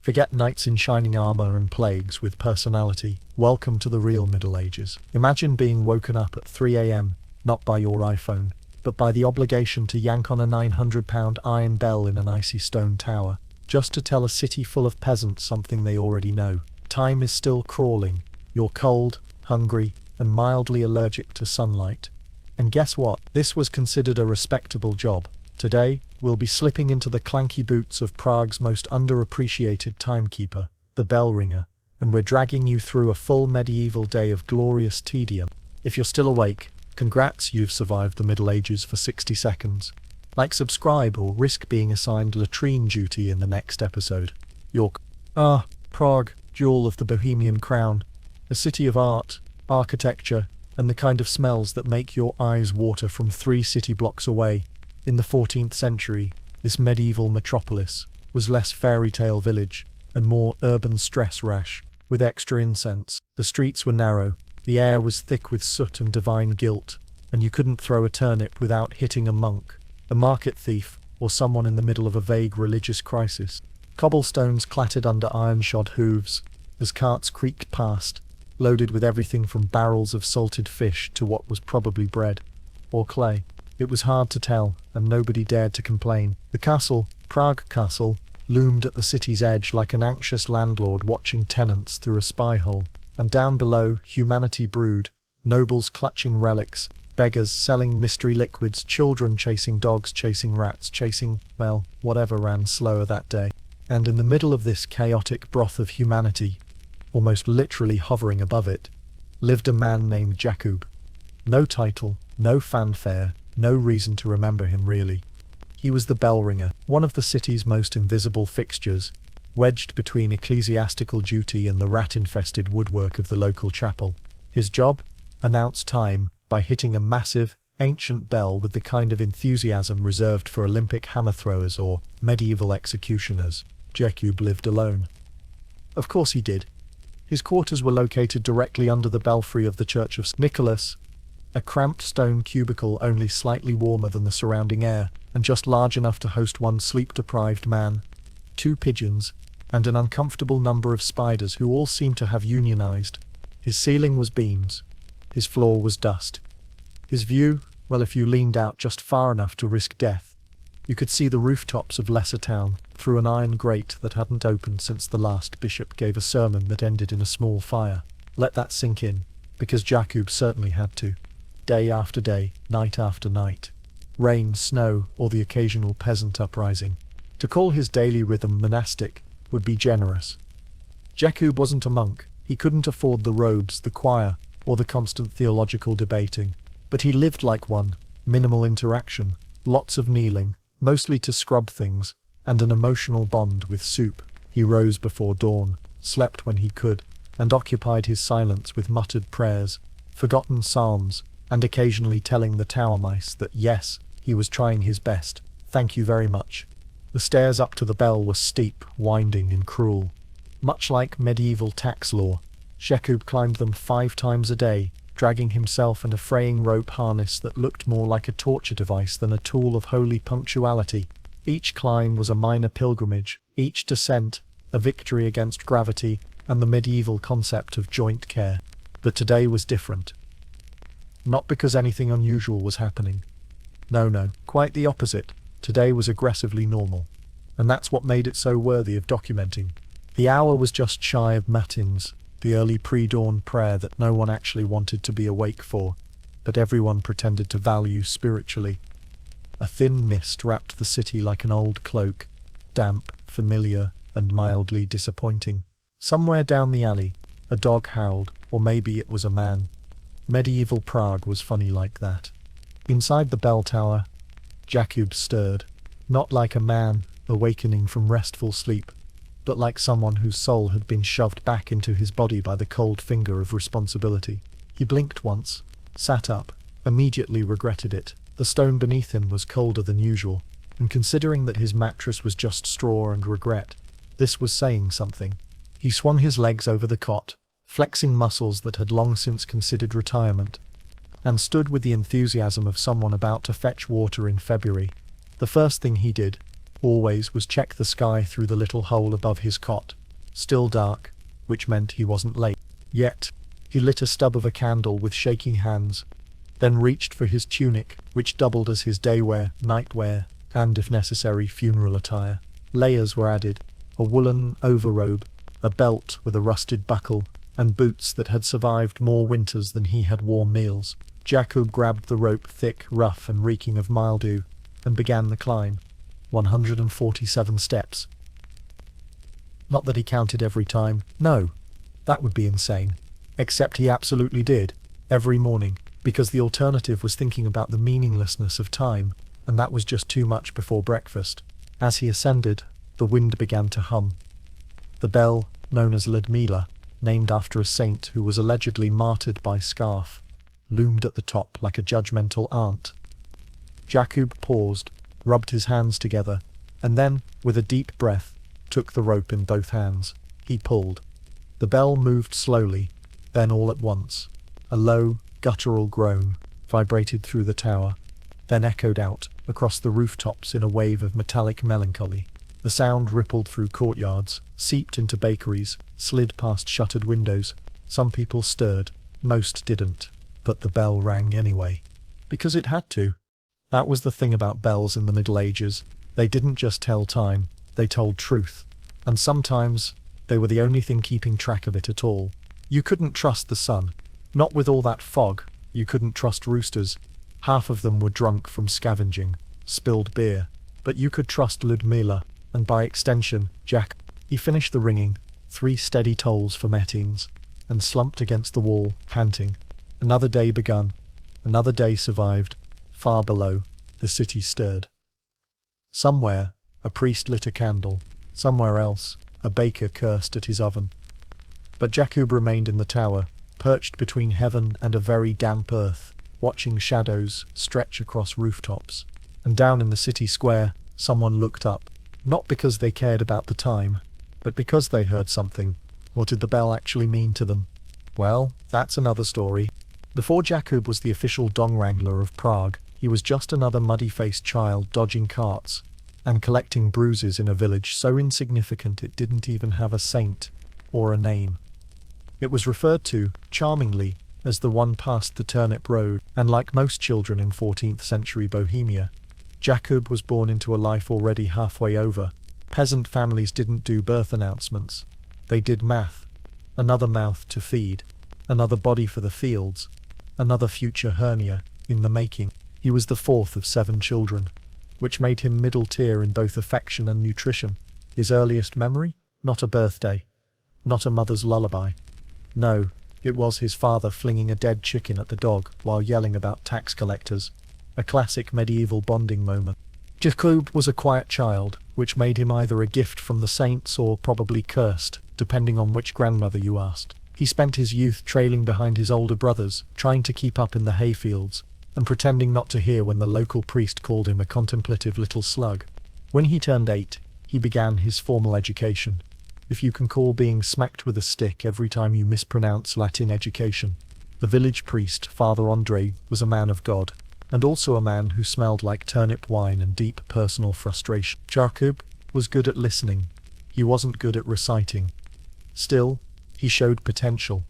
Forget knights in shining armor and plagues with personality. Welcome to the real Middle Ages. Imagine being woken up at 3 a.m., not by your iPhone, but by the obligation to yank on a 900-pound iron bell in an icy stone tower, just to tell a city full of peasants something they already know. Time is still crawling. You're cold, hungry, and mildly allergic to sunlight. And guess what? This was considered a respectable job. Today, we'll be slipping into the clanky boots of Prague's most underappreciated timekeeper, the bell ringer, and we're dragging you through a full medieval day of glorious tedium. If you're still awake, congrats, you've survived the Middle Ages for 60 seconds. Like, subscribe, or risk being assigned latrine duty in the next episode. York. Prague, jewel of the Bohemian crown. A city of art, architecture, and the kind of smells that make your eyes water from 3 city blocks away. In the 14th century, this medieval metropolis was less fairy tale village and more urban stress rash, with extra incense. The streets were narrow, the air was thick with soot and divine guilt, and you couldn't throw a turnip without hitting a monk, a market thief, or someone in the middle of a vague religious crisis. Cobblestones clattered under iron-shod hooves as carts creaked past, loaded with everything from barrels of salted fish to what was probably bread or clay. It was hard to tell, and nobody dared to complain. The castle, Prague Castle, loomed at the city's edge like an anxious landlord watching tenants through a spy hole. And down below, humanity brewed, nobles clutching relics, beggars selling mystery liquids, children chasing dogs, chasing rats, chasing, well, whatever ran slower that day. And in the middle of this chaotic broth of humanity, almost literally hovering above it, lived a man named Jakub. No title, no fanfare, no reason to remember him really. He was the bell ringer, one of the city's most invisible fixtures, wedged between ecclesiastical duty and the rat-infested woodwork of the local chapel. His job? Announce time by hitting a massive, ancient bell with the kind of enthusiasm reserved for Olympic hammer throwers or medieval executioners. Jakub lived alone. Of course he did. His quarters were located directly under the belfry of the Church of St. Nicholas, a cramped stone cubicle only slightly warmer than the surrounding air, and just large enough to host one sleep-deprived man, 2 pigeons, and an uncomfortable number of spiders who all seemed to have unionized. His ceiling was beams. His floor was dust. His view, well, if you leaned out just far enough to risk death, you could see the rooftops of Lesser Town through an iron grate that hadn't opened since the last bishop gave a sermon that ended in a small fire. Let that sink in, because Jakub certainly had to. Day after day, night after night. Rain, snow, or the occasional peasant uprising. To call his daily rhythm monastic would be generous. Jakub wasn't a monk. He couldn't afford the robes, the choir, or the constant theological debating. But he lived like one. Minimal interaction, lots of kneeling, mostly to scrub things, and an emotional bond with soup. He rose before dawn, slept when he could, and occupied his silence with muttered prayers, forgotten psalms, and occasionally telling the tower mice that yes, he was trying his best. Thank you very much. The stairs up to the bell were steep, winding, and cruel. Much like medieval tax law, Jakub climbed them 5 times a day, dragging himself in a fraying rope harness that looked more like a torture device than a tool of holy punctuality. Each climb was a minor pilgrimage, each descent a victory against gravity and the medieval concept of joint care. But today was different. Not because anything unusual was happening. No, quite the opposite. Today was aggressively normal. And that's what made it so worthy of documenting. The hour was just shy of matins, the early pre-dawn prayer that no one actually wanted to be awake for, but everyone pretended to value spiritually. A thin mist wrapped the city like an old cloak, damp, familiar, and mildly disappointing. Somewhere down the alley, a dog howled, or maybe it was a man. Medieval Prague was funny like that. Inside the bell tower, Jakub stirred, not like a man awakening from restful sleep, but like someone whose soul had been shoved back into his body by the cold finger of responsibility. He blinked once, sat up, immediately regretted it. The stone beneath him was colder than usual, and considering that his mattress was just straw and regret, this was saying something. He swung his legs over the cot, flexing muscles that had long since considered retirement, and stood with the enthusiasm of someone about to fetch water in February. The first thing he did always was check the sky through the little hole above his cot. Still dark, which meant he wasn't late. Yet, he lit a stub of a candle with shaking hands, then reached for his tunic, which doubled as his daywear, nightwear, and, if necessary, funeral attire. Layers were added, a woolen overrobe, a belt with a rusted buckle, and boots that had survived more winters than he had warm meals. Jakub grabbed the rope, thick, rough, and reeking of mildew, and began the climb. 147 steps. Not that he counted every time. No, that would be insane. Except he absolutely did, every morning, because the alternative was thinking about the meaninglessness of time, and that was just too much before breakfast. As he ascended, the wind began to hum. The bell, known as Ludmila, named after a saint who was allegedly martyred by scarf, loomed at the top like a judgmental aunt. Jakub paused, rubbed his hands together, and then, with a deep breath, took the rope in both hands. He pulled. The bell moved slowly, then all at once. A low, guttural groan vibrated through the tower, then echoed out across the rooftops in a wave of metallic melancholy. The sound rippled through courtyards, seeped into bakeries, slid past shuttered windows. Some people stirred, most didn't, but the bell rang anyway. Because it had to. That was the thing about bells in the Middle Ages. They didn't just tell time, they told truth. And sometimes, they were the only thing keeping track of it at all. You couldn't trust the sun. Not with all that fog. You couldn't trust roosters. Half of them were drunk from scavenging, spilled beer. But you could trust Ludmila, and by extension, Jack. He finished the ringing, 3 steady tolls for matins, and slumped against the wall, panting. Another day begun. Another day survived. Far below, the city stirred. Somewhere, a priest lit a candle. Somewhere else, a baker cursed at his oven. But Jakub remained in the tower, perched between heaven and a very damp earth, watching shadows stretch across rooftops. And down in the city square, someone looked up. Not because they cared about the time, but because they heard something. What did the bell actually mean to them? Well, that's another story. Before Jakub was the official dong wrangler of Prague, he was just another muddy-faced child dodging carts and collecting bruises in a village so insignificant it didn't even have a saint or a name. It was referred to, charmingly, as the one past the turnip road, and like most children in 14th century Bohemia, Jakub was born into a life already halfway over. Peasant families didn't do birth announcements. They did math. Another mouth to feed. Another body for the fields. Another future hernia, in the making. He was the 4th of 7 children, which made him middle tier in both affection and nutrition. His earliest memory? Not a birthday. Not a mother's lullaby. No, it was his father flinging a dead chicken at the dog while yelling about tax collectors. A classic medieval bonding moment. Jakub was a quiet child, which made him either a gift from the saints or probably cursed, depending on which grandmother you asked. He spent his youth trailing behind his older brothers, trying to keep up in the hayfields, and pretending not to hear when the local priest called him a contemplative little slug. When he turned 8, he began his formal education, if you can call being smacked with a stick every time you mispronounce Latin education. The village priest, Father Andrei, was a man of God, and also a man who smelled like turnip wine and deep personal frustration. Jakub was good at listening. He wasn't good at reciting. Still, he showed potential.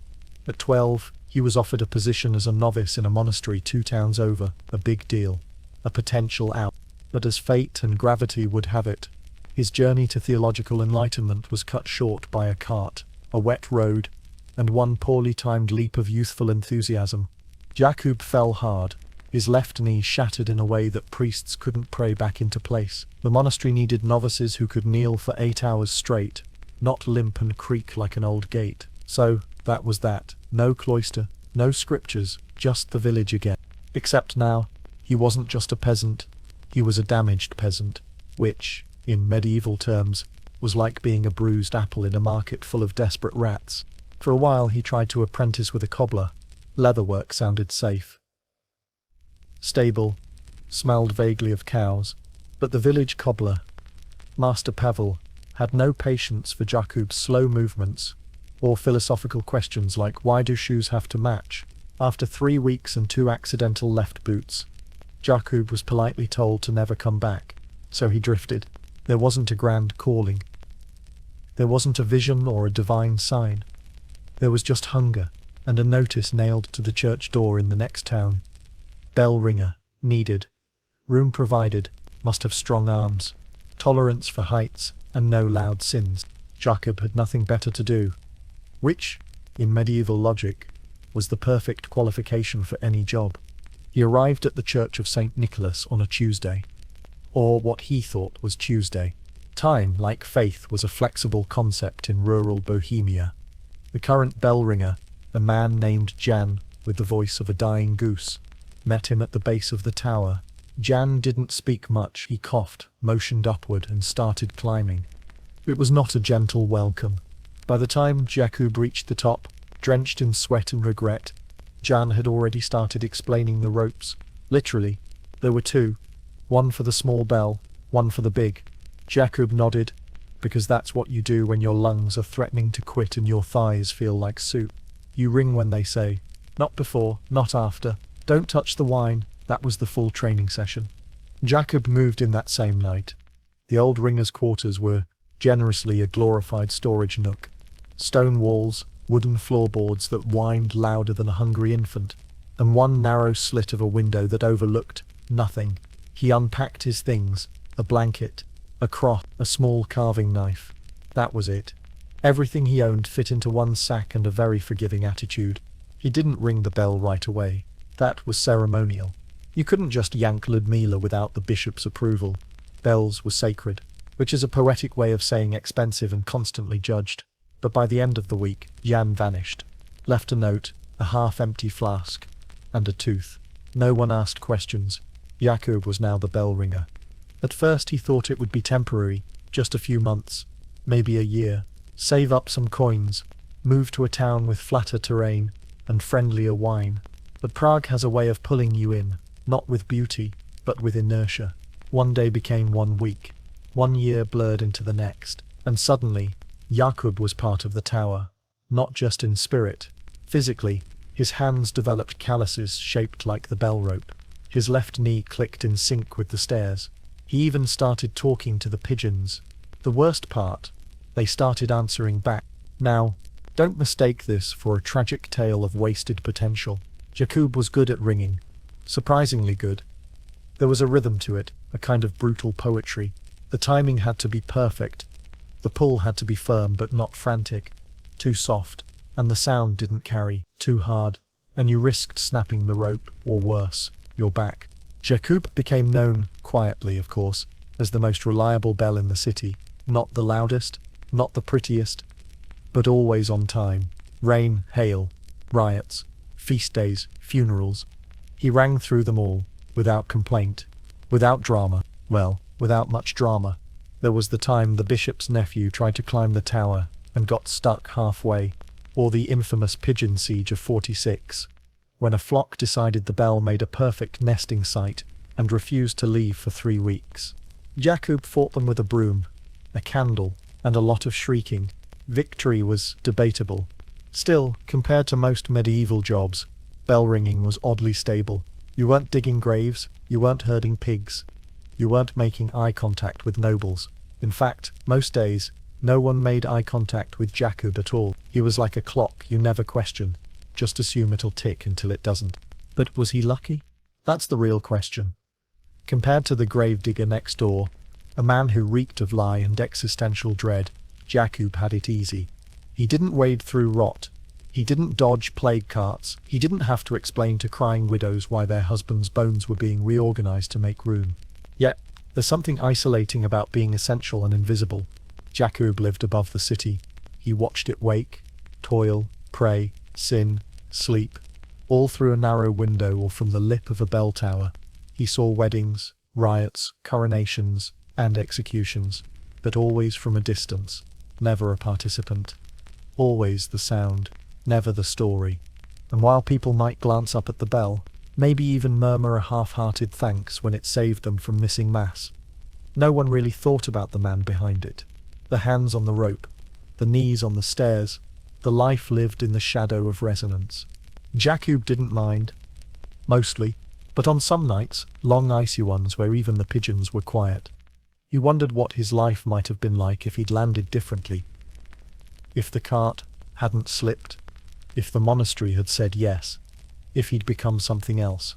At 12, he was offered a position as a novice in a monastery 2 towns over, a big deal. A potential out. But as fate and gravity would have it, his journey to theological enlightenment was cut short by a cart, a wet road, and one poorly timed leap of youthful enthusiasm. Jakub fell hard, his left knee shattered in a way that priests couldn't pray back into place. The monastery needed novices who could kneel for 8 hours straight, not limp and creak like an old gate. So, that was that. No cloister, no scriptures, just the village again. Except now, he wasn't just a peasant, he was a damaged peasant, which, in medieval terms, was like being a bruised apple in a market full of desperate rats. For a while he tried to apprentice with a cobbler. Leatherwork sounded safe. Stable, smelled vaguely of cows, but the village cobbler, Master Pavel, had no patience for Jakub's slow movements, or philosophical questions like why do shoes have to match. After 3 weeks and 2 accidental left boots, Jakub was politely told to never come back, so he drifted. There wasn't a grand calling. There wasn't a vision or a divine sign. There was just hunger, and a notice nailed to the church door in the next town. Bell ringer, needed. Room provided, must have strong arms. Tolerance for heights, and no loud sins. Jakub had nothing better to do. Which, in medieval logic, was the perfect qualification for any job. He arrived at the Church of St. Nicholas on a Tuesday. Or what he thought was Tuesday. Time, like faith, was a flexible concept in rural Bohemia. The current bell ringer, a man named Jan, with the voice of a dying goose, met him at the base of the tower. Jan didn't speak much. He coughed, motioned upward, and started climbing. It was not a gentle welcome. By the time Jakub reached the top, drenched in sweat and regret, Jan had already started explaining the ropes. Literally, there were two. One for the small bell, one for the big. Jakub nodded, because that's what you do when your lungs are threatening to quit and your thighs feel like soup. You ring when they say, not before, not after. Don't touch the wine. That was the full training session. Jakub moved in that same night. The old ringer's quarters were generously a glorified storage nook. Stone walls, wooden floorboards that whined louder than a hungry infant, and one narrow slit of a window that overlooked nothing. He unpacked his things, a blanket, a cross, a small carving knife. That was it. Everything he owned fit into one sack and a very forgiving attitude. He didn't ring the bell right away. That was ceremonial. You couldn't just yank Ludmila without the bishop's approval. Bells were sacred, which is a poetic way of saying expensive and constantly judged. But by the end of the week, Jan vanished. Left a note, a half-empty flask, and a tooth. No one asked questions. Jakub was now the bell ringer. At first he thought it would be temporary, just a few months, maybe a year. Save up some coins, move to a town with flatter terrain, and friendlier wine. But Prague has a way of pulling you in, not with beauty, but with inertia. One day became 1 week. 1 year blurred into the next. And suddenly, Jakub was part of the tower. Not just in spirit. Physically, his hands developed calluses shaped like the bell rope. His left knee clicked in sync with the stairs. He even started talking to the pigeons. The worst part, they started answering back. Now, don't mistake this for a tragic tale of wasted potential. Jakub was good at ringing. Surprisingly good. There was a rhythm to it, a kind of brutal poetry. The timing had to be perfect. The pull had to be firm but not frantic. Too soft. And the sound didn't carry. Too hard. And you risked snapping the rope, or worse, your back. Jakub became known, quietly of course, as the most reliable bell in the city. Not the loudest, not the prettiest, but always on time. Rain, hail, riots, feast days, funerals. He rang through them all, without complaint, without drama. Well, without much drama. There was the time the bishop's nephew tried to climb the tower and got stuck halfway, or the infamous pigeon siege of 46, when a flock decided the bell made a perfect nesting site and refused to leave for 3 weeks. Jakub fought them with a broom, a candle, and a lot of shrieking. Victory was debatable. Still, compared to most medieval jobs, bell ringing was oddly stable. You weren't digging graves, you weren't herding pigs, you weren't making eye contact with nobles. In fact, most days, no one made eye contact with Jakub at all. He was like a clock you never question. Just assume it'll tick until it doesn't. But was he lucky? That's the real question. Compared to the gravedigger next door, a man who reeked of lie and existential dread, Jakub had it easy. He didn't wade through rot. He didn't dodge plague carts. He didn't have to explain to crying widows why their husbands' bones were being reorganized to make room. Yet, there's something isolating about being essential and invisible. Jakub lived above the city. He watched it wake, toil, pray, sin, sleep, all through a narrow window or from the lip of a bell tower. He saw weddings, riots, coronations, and executions, but always from a distance, never a participant. Always the sound, never the story. And while people might glance up at the bell, maybe even murmur a half-hearted thanks when it saved them from missing mass, no one really thought about the man behind it. The hands on the rope, the knees on the stairs, the life lived in the shadow of resonance. Jakub didn't mind. Mostly. But on some nights, long icy ones where even the pigeons were quiet, He wondered what his life might have been like if he'd landed differently. If the cart hadn't slipped, if the monastery had said yes, if he'd become something else.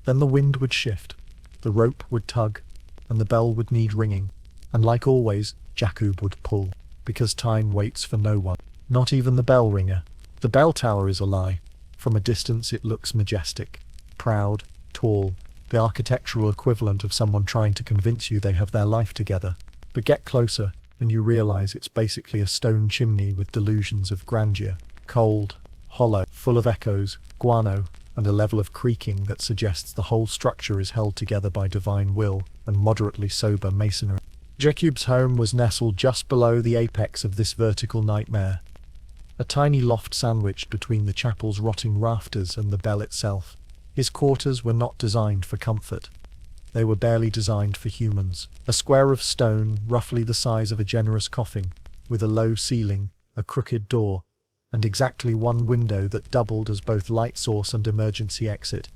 Then the wind would shift, the rope would tug, and the bell would need ringing. And like always, Jakub would pull, because time waits for no one, not even the bell ringer. The bell tower is a lie. From a distance it looks majestic, proud, tall, the architectural equivalent of someone trying to convince you they have their life together. But get closer, and you realize it's basically a stone chimney with delusions of grandeur. Cold, hollow, full of echoes, guano, and a level of creaking that suggests the whole structure is held together by divine will and moderately sober masonry. Jakub's home was nestled just below the apex of this vertical nightmare. A tiny loft sandwiched between the chapel's rotting rafters and the bell itself. His quarters were not designed for comfort. They were barely designed for humans. A square of stone, roughly the size of a generous coffin, with a low ceiling, a crooked door, and exactly one window that doubled as both light source and emergency exit.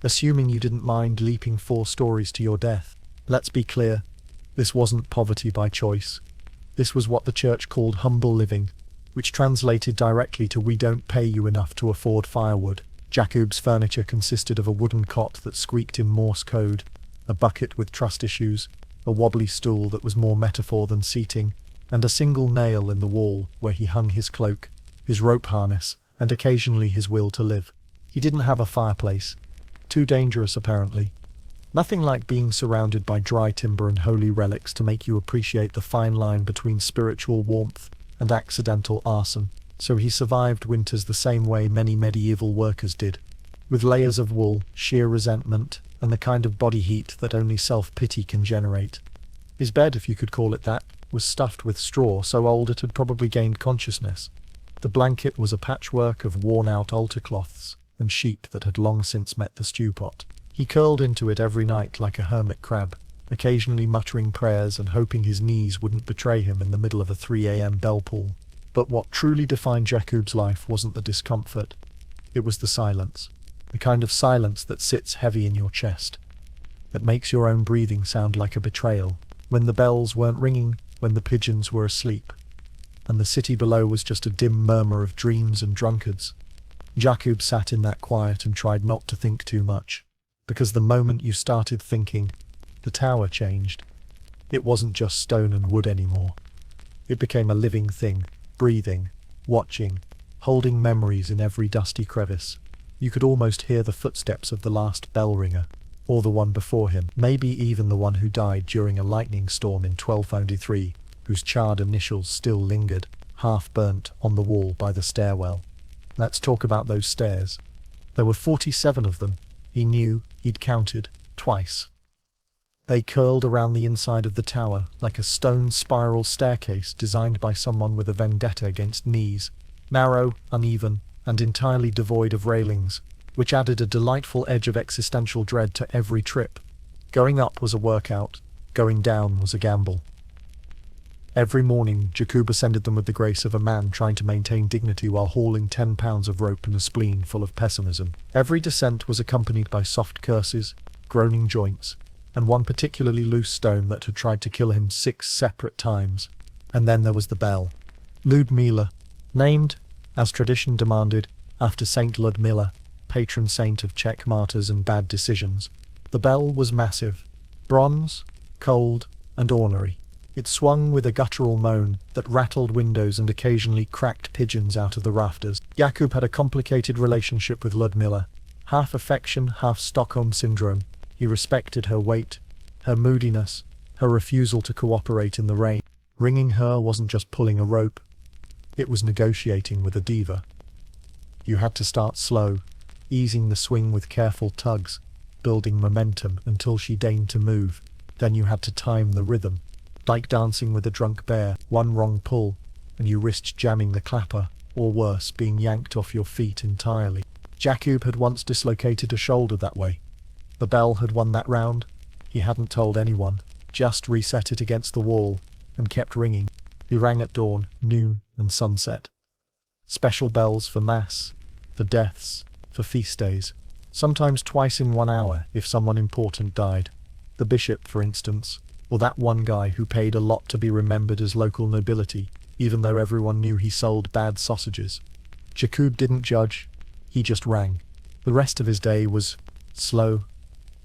Assuming you didn't mind leaping 4 stories to your death. Let's be clear, this wasn't poverty by choice. This was what the church called humble living, which translated directly to "we don't pay you enough to afford firewood." Jakub's furniture consisted of a wooden cot that squeaked in Morse code, a bucket with trust issues, a wobbly stool that was more metaphor than seating, and a single nail in the wall where he hung his cloak, his rope harness, and occasionally his will to live. He didn't have a fireplace. Too dangerous, apparently. Nothing like being surrounded by dry timber and holy relics to make you appreciate the fine line between spiritual warmth and accidental arson. So he survived winters the same way many medieval workers did, with layers of wool, sheer resentment, and the kind of body heat that only self-pity can generate. His bed, if you could call it that, was stuffed with straw so old it had probably gained consciousness. The blanket was a patchwork of worn-out altar cloths and sheep that had long since met the stew pot. He curled into it every night like a hermit crab, occasionally muttering prayers and hoping his knees wouldn't betray him in the middle of a 3 a.m. bell pull. But what truly defined Jakub's life wasn't the discomfort, it was the silence. The kind of silence that sits heavy in your chest, that makes your own breathing sound like a betrayal, when the bells weren't ringing, when the pigeons were asleep, and the city below was just a dim murmur of dreams and drunkards. Jakub sat in that quiet and tried not to think too much, because the moment you started thinking, the tower changed. It wasn't just stone and wood anymore. It became a living thing, breathing, watching, holding memories in every dusty crevice. You could almost hear the footsteps of the last bell ringer, or the one before him, maybe even the one who died during a lightning storm in 1293, whose charred initials still lingered, half-burnt, on the wall by the stairwell. Let's talk about those stairs. There were 47 of them. He knew he'd counted twice. They curled around the inside of the tower like a stone spiral staircase designed by someone with a vendetta against knees, narrow, uneven, and entirely devoid of railings, which added a delightful edge of existential dread to every trip. Going up was a workout, going down was a gamble. Every morning, Jakub ascended them with the grace of a man trying to maintain dignity while hauling 10 pounds of rope and a spleen full of pessimism. Every descent was accompanied by soft curses, groaning joints, and one particularly loose stone that had tried to kill him 6 separate times. And then there was the bell. Ludmila, named, as tradition demanded, after Saint Ludmila, patron saint of Czech martyrs and bad decisions. The bell was massive, bronze, cold, and ornery. It swung with a guttural moan that rattled windows and occasionally cracked pigeons out of the rafters. Jakub had a complicated relationship with Ludmila, half affection, half Stockholm syndrome. He respected her weight, her moodiness, her refusal to cooperate in the rain. Ringing her wasn't just pulling a rope, it was negotiating with a diva. You had to start slow, easing the swing with careful tugs, building momentum until she deigned to move. Then you had to time the rhythm. Like dancing with a drunk bear, one wrong pull, and you risked jamming the clapper, or worse, being yanked off your feet entirely. Jakub had once dislocated a shoulder that way. The bell had won that round. He hadn't told anyone, just reset it against the wall, and kept ringing. He rang at dawn, noon, and sunset. Special bells for mass, for deaths, for feast days. Sometimes twice in 1 hour if someone important died. The bishop, for instance, Or that one guy who paid a lot to be remembered as local nobility, even though everyone knew he sold bad sausages. Jakub didn't judge, he just rang. The rest of his day was slow,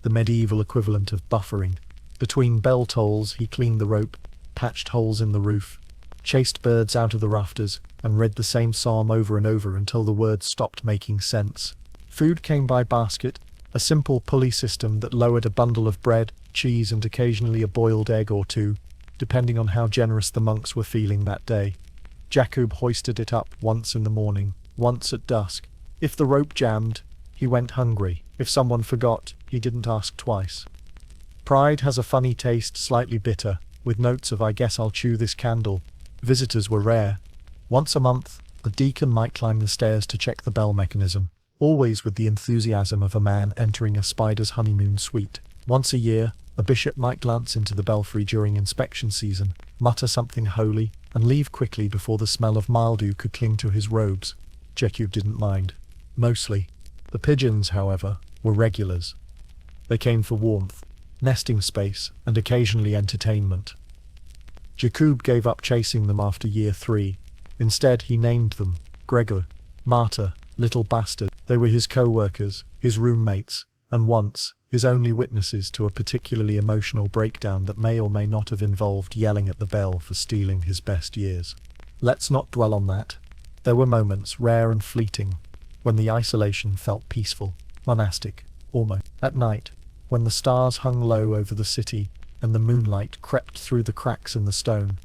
the medieval equivalent of buffering. Between bell tolls, he cleaned the rope, patched holes in the roof, chased birds out of the rafters, and read the same psalm over and over until the words stopped making sense. Food came by basket, a simple pulley system that lowered a bundle of bread, cheese, and occasionally a boiled egg or two, depending on how generous the monks were feeling that day. Jakub hoisted it up once in the morning, once at dusk. If the rope jammed, he went hungry. If someone forgot, he didn't ask twice. Pride has a funny taste, slightly bitter, with notes of "I guess I'll chew this candle." Visitors were rare. Once a month, the deacon might climb the stairs to check the bell mechanism, always with the enthusiasm of a man entering a spider's honeymoon suite. Once a year, a bishop might glance into the belfry during inspection season, mutter something holy, and leave quickly before the smell of mildew could cling to his robes. Jakub didn't mind. Mostly. The pigeons, however, were regulars. They came for warmth, nesting space, and occasionally entertainment. Jakub gave up chasing them after year 3. Instead, he named them Gregor, Marta, little bastard. They were his co-workers, his roommates, and once, his only witnesses to a particularly emotional breakdown that may or may not have involved yelling at the bell for stealing his best years. Let's not dwell on that. There were moments, rare and fleeting, when the isolation felt peaceful, monastic, almost. At night, when the stars hung low over the city and the moonlight crept through the cracks in the stone,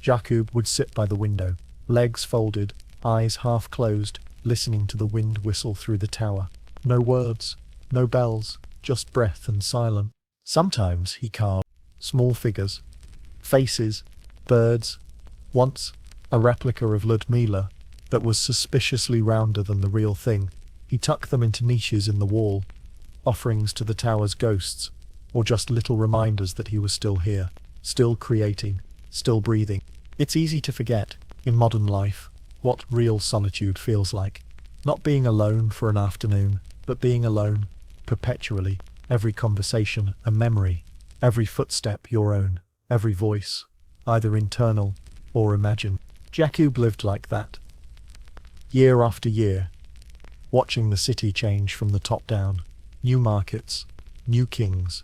Jakub would sit by the window, legs folded, eyes half closed, listening to the wind whistle through the tower. No words, no bells, just breath and silence. Sometimes he carved small figures, faces, birds. Once, a replica of Ludmila that was suspiciously rounder than the real thing. He tucked them into niches in the wall, offerings to the tower's ghosts, or just little reminders that he was still here, still creating, still breathing. It's easy to forget, in modern life, what real solitude feels like. Not being alone for an afternoon, but being alone, perpetually, every conversation a memory, every footstep your own, every voice, either internal or imagined. Jakub lived like that, year after year, watching the city change from the top down. New markets, new kings,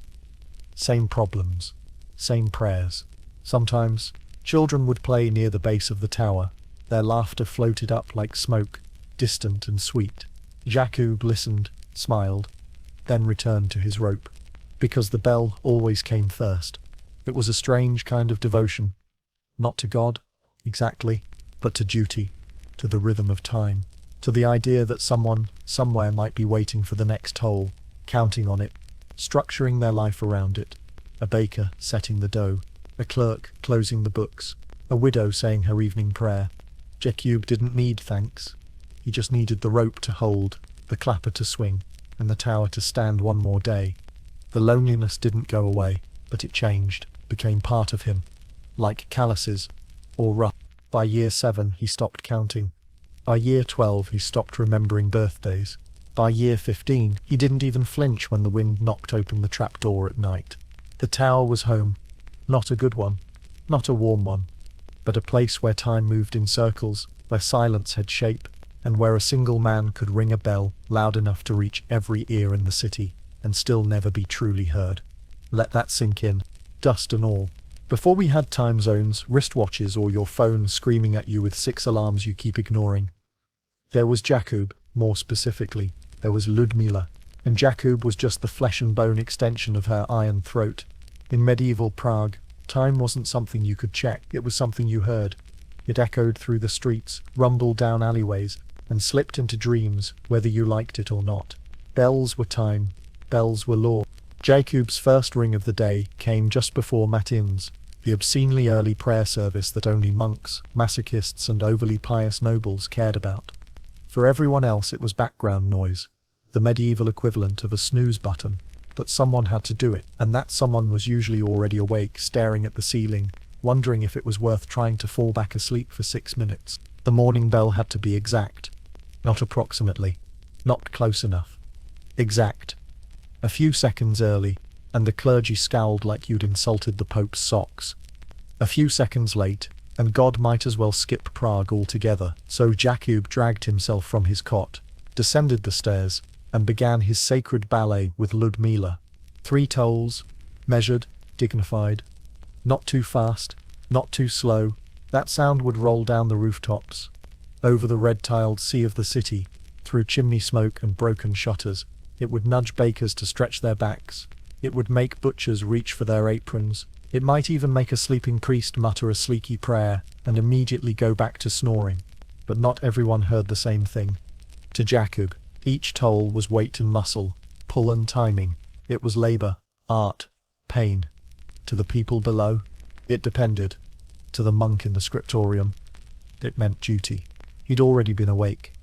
same problems, same prayers. Sometimes, children would play near the base of the tower. Their laughter floated up like smoke, distant and sweet. Jakub listened, smiled, then returned to his rope, because the bell always came first. It was a strange kind of devotion, not to God, exactly, but to duty, to the rhythm of time, to the idea that someone, somewhere might be waiting for the next toll, counting on it, structuring their life around it. A baker setting the dough, a clerk closing the books, a widow saying her evening prayer. Jakub didn't need thanks. He just needed the rope to hold, the clapper to swing, and the tower to stand one more day. The loneliness didn't go away, but it changed, became part of him, like calluses, or rust. By year 7 he stopped counting. By year 12 he stopped remembering birthdays. By year 15 he didn't even flinch when the wind knocked open the trapdoor at night. The tower was home. Not a good one, not a warm one, but a place where time moved in circles, where silence had shape, and where a single man could ring a bell loud enough to reach every ear in the city, and still never be truly heard. Let that sink in, dust and all. Before we had time zones, wristwatches, or your phone screaming at you with 6 alarms you keep ignoring, there was Jakub. More specifically, there was Ludmila, and Jakub was just the flesh and bone extension of her iron throat. In medieval Prague, time wasn't something you could check, it was something you heard. It echoed through the streets, rumbled down alleyways, and slipped into dreams, whether you liked it or not. Bells were time, bells were law. Jakub's first ring of the day came just before matins, the obscenely early prayer service that only monks, masochists, and overly pious nobles cared about. For everyone else it was background noise, the medieval equivalent of a snooze button, but someone had to do it, and that someone was usually already awake, staring at the ceiling, wondering if it was worth trying to fall back asleep for 6 minutes. The morning bell had to be exact, not approximately, not close enough. Exact. A few seconds early, and the clergy scowled like you'd insulted the Pope's socks. A few seconds late, and God might as well skip Prague altogether, so Jakub dragged himself from his cot, descended the stairs, and began his sacred ballet with Ludmila. 3 tolls, measured, dignified. Not too fast, not too slow. That sound would roll down the rooftops, over the red-tiled sea of the city, through chimney smoke and broken shutters. It would nudge bakers to stretch their backs. It would make butchers reach for their aprons. It might even make a sleeping priest mutter a sleeky prayer and immediately go back to snoring. But not everyone heard the same thing. To Jakub, each toll was weight and muscle, pull and timing. It was labor, art, pain. To the people below, it depended. To the monk in the scriptorium, it meant duty. He'd already been awake,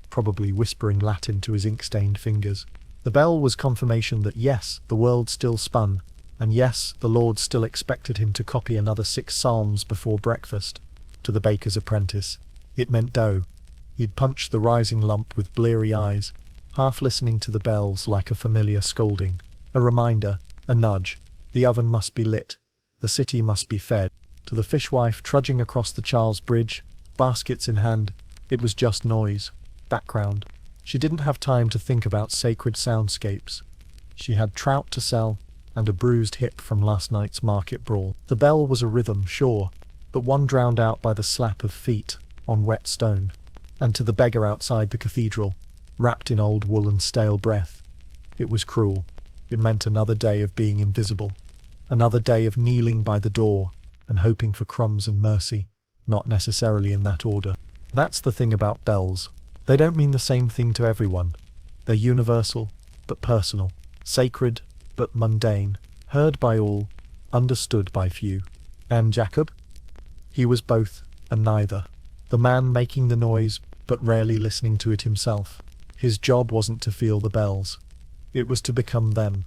probably whispering Latin to his ink-stained fingers. The bell was confirmation that yes, the world still spun, and yes, the Lord still expected him to copy another 6 psalms before breakfast. To the baker's apprentice, it meant dough. He'd punched the rising lump with bleary eyes, half listening to the bells like a familiar scolding. A reminder, a nudge. The oven must be lit. The city must be fed. To the fishwife trudging across the Charles Bridge, baskets in hand, it was just noise, background. She didn't have time to think about sacred soundscapes. She had trout to sell, and a bruised hip from last night's market brawl. The bell was a rhythm, sure, but one drowned out by the slap of feet on wet stone. And to the beggar outside the cathedral, wrapped in old wool and stale breath, it was cruel. It meant another day of being invisible, another day of kneeling by the door and hoping for crumbs and mercy, not necessarily in that order. That's the thing about bells. They don't mean the same thing to everyone. They're universal, but personal, sacred, but mundane, heard by all, understood by few. And Jakub? He was both, and neither. The man making the noise, but rarely listening to it himself. His job wasn't to feel the bells. It was to become them.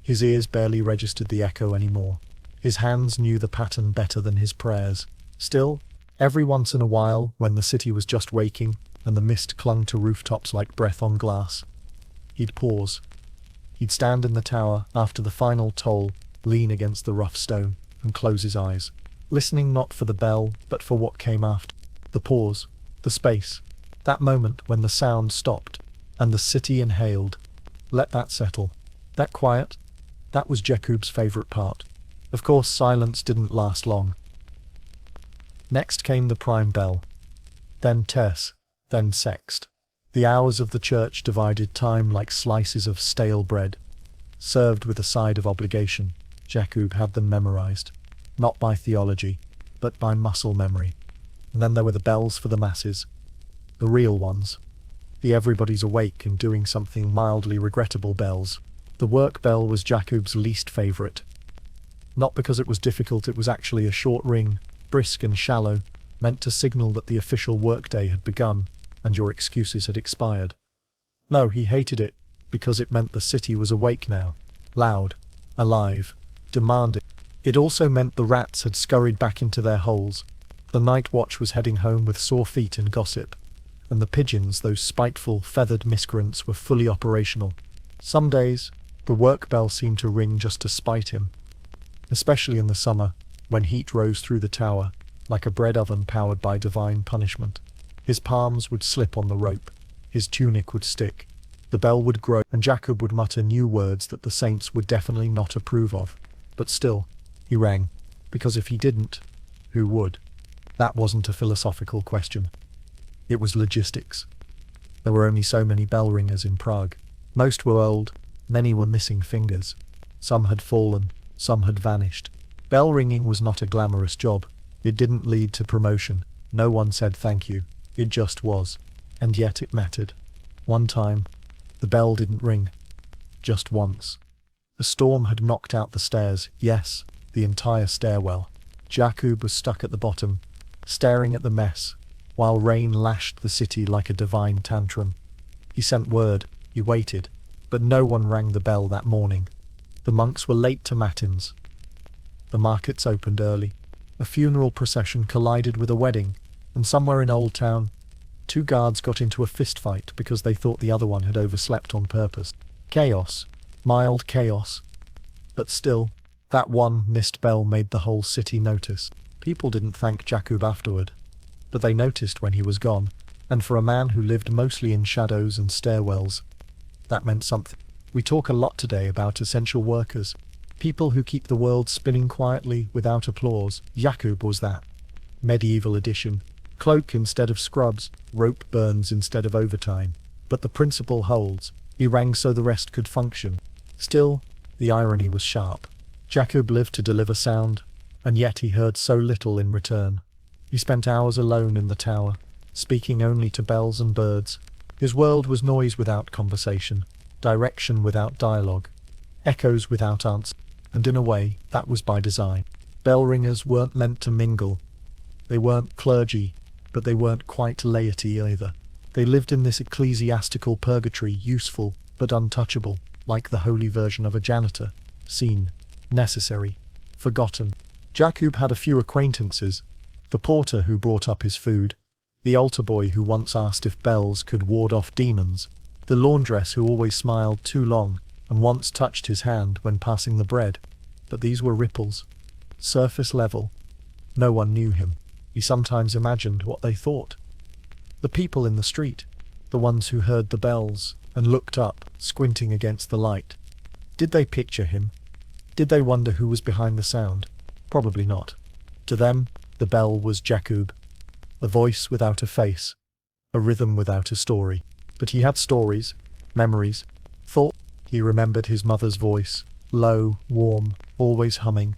His ears barely registered the echo anymore. His hands knew the pattern better than his prayers. Still, every once in a while, when the city was just waking, and the mist clung to rooftops like breath on glass, he'd pause. He'd stand in the tower after the final toll, lean against the rough stone, and close his eyes, listening not for the bell, but for what came after. The pause, the space, that moment when the sound stopped, and the city inhaled. Let that settle. That quiet, that was Jakub's favourite part. Of course, silence didn't last long. Next came the prime bell, then terce, then sext. The hours of the church divided time like slices of stale bread, served with a side of obligation. Jakub had them memorized, not by theology, but by muscle memory. And then there were the bells for the masses, the real ones, the everybody's awake and doing something mildly regrettable bells. The work bell was Jakub's least favourite. Not because it was difficult, it was actually a short ring, brisk and shallow, meant to signal that the official workday had begun and your excuses had expired. No, he hated it, because it meant the city was awake now, loud, alive, demanding. It also meant the rats had scurried back into their holes. The night watch was heading home with sore feet and gossip, and the pigeons, those spiteful, feathered miscreants, were fully operational. Some days, the work bell seemed to ring just to spite him, especially in the summer, when heat rose through the tower, like a bread oven powered by divine punishment. His palms would slip on the rope, his tunic would stick, the bell would grow, and Jakub would mutter new words that the saints would definitely not approve of. But still, he rang, because if he didn't, who would? That wasn't a philosophical question. It was logistics. There were only so many bell ringers in Prague. Most were old, many were missing fingers. Some had fallen, some had vanished. Bell ringing was not a glamorous job. It didn't lead to promotion. No one said thank you. It just was. And yet it mattered. One time, the bell didn't ring. Just once. A storm had knocked out the stairs, yes, the entire stairwell. Jakub was stuck at the bottom, staring at the mess, while rain lashed the city like a divine tantrum. He sent word, he waited, but no one rang the bell that morning. The monks were late to matins. The markets opened early. A funeral procession collided with a wedding, and somewhere in Old Town, 2 guards got into a fistfight because they thought the other one had overslept on purpose. Chaos. Mild chaos. But still, that one missed bell made the whole city notice. People didn't thank Jakub afterward, but they noticed when he was gone, and for a man who lived mostly in shadows and stairwells, that meant something. We talk a lot today about essential workers, people who keep the world spinning quietly without applause. Jakub was that. Medieval edition. Cloak instead of scrubs, rope burns instead of overtime. But the principle holds. He rang so the rest could function. Still, the irony was sharp. Jakub lived to deliver sound, and yet he heard so little in return. He spent hours alone in the tower, speaking only to bells and birds. His world was noise without conversation, direction without dialogue, echoes without answer, and in a way, that was by design. Bell ringers weren't meant to mingle. They weren't clergy, but they weren't quite laity either. They lived in this ecclesiastical purgatory, useful but untouchable, like the holy version of a janitor, seen, necessary, forgotten. Jakub had a few acquaintances, the porter who brought up his food, the altar boy who once asked if bells could ward off demons, the laundress who always smiled too long and once touched his hand when passing the bread. But these were ripples, surface level. No one knew him. He sometimes imagined what they thought. The people in the street, the ones who heard the bells and looked up, squinting against the light. Did they picture him? Did they wonder who was behind the sound? Probably not. To them, the bell was Jakub, a voice without a face, a rhythm without a story. But he had stories, memories, thought. He remembered his mother's voice, low, warm, always humming.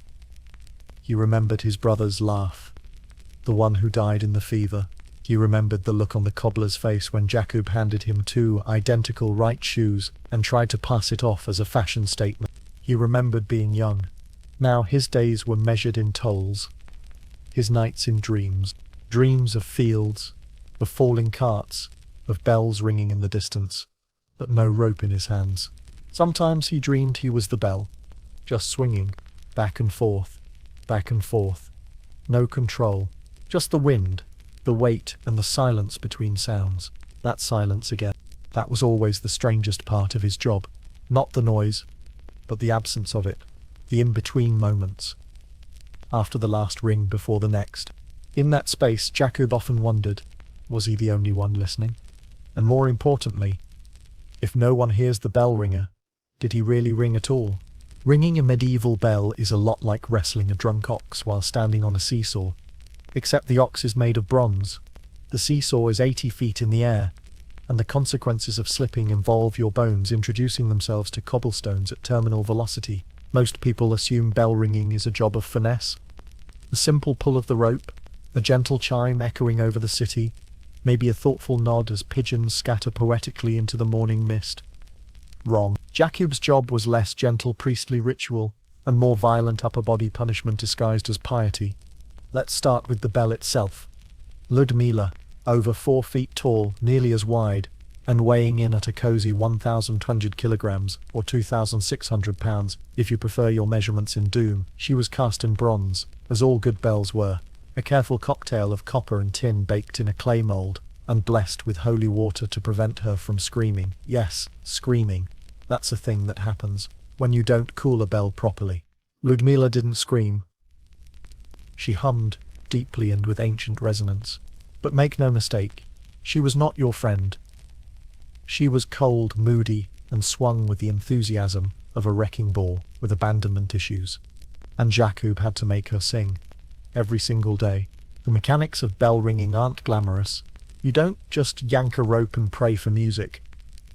He remembered his brother's laugh, the one who died in the fever. He remembered the look on the cobbler's face when Jakub handed him two identical right shoes and tried to pass it off as a fashion statement. He remembered being young. Now his days were measured in tolls, his nights in dreams, dreams of fields, of falling carts, of bells ringing in the distance, but no rope in his hands. Sometimes he dreamed he was the bell, just swinging, back and forth, no control, just the wind, the weight and the silence between sounds. That silence again. That was always the strangest part of his job. Not the noise, but the absence of it, the in-between moments. After the last ring before the next. In that space, Jakub often wondered, was he the only one listening? And more importantly, if no one hears the bell ringer, did he really ring at all? Ringing a medieval bell is a lot like wrestling a drunk ox while standing on a seesaw, except the ox is made of bronze. The seesaw is 80 feet in the air, and the consequences of slipping involve your bones introducing themselves to cobblestones at terminal velocity. Most people assume bell ringing is a job of finesse. A simple pull of the rope, a gentle chime echoing over the city, maybe a thoughtful nod as pigeons scatter poetically into the morning mist. Wrong. Jakub's job was less gentle priestly ritual, and more violent upper body punishment disguised as piety. Let's start with the bell itself. Ludmila, over 4 feet tall, nearly as wide, and weighing in at a cozy 1,200 kilograms, or 2,600 pounds, if you prefer your measurements in Doom. She was cast in bronze, as all good bells were, a careful cocktail of copper and tin baked in a clay mold, and blessed with holy water to prevent her from screaming. Yes, screaming. That's a thing that happens when you don't cool a bell properly. Ludmila didn't scream. She hummed, deeply and with ancient resonance. But make no mistake, she was not your friend. She was cold, moody, and swung with the enthusiasm of a wrecking ball with abandonment issues. And Jakub had to make her sing, every single day. The mechanics of bell ringing aren't glamorous. You don't just yank a rope and pray for music.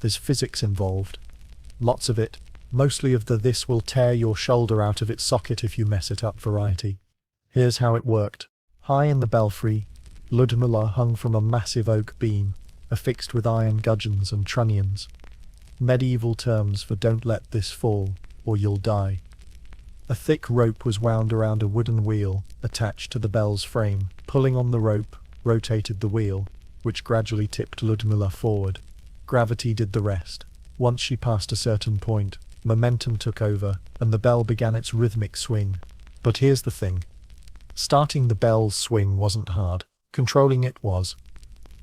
There's physics involved. Lots of it, mostly of the "this will tear your shoulder out of its socket if you mess it up" variety. Here's how it worked. High in the belfry, Ludmila hung from a massive oak beam, affixed with iron gudgeons and trunnions. Medieval terms for "don't let this fall, or you'll die." A thick rope was wound around a wooden wheel attached to the bell's frame. Pulling on the rope rotated the wheel, which gradually tipped Ludmila forward. Gravity did the rest. Once she passed a certain point, momentum took over, and the bell began its rhythmic swing. But here's the thing. Starting the bell's swing wasn't hard. Controlling it was.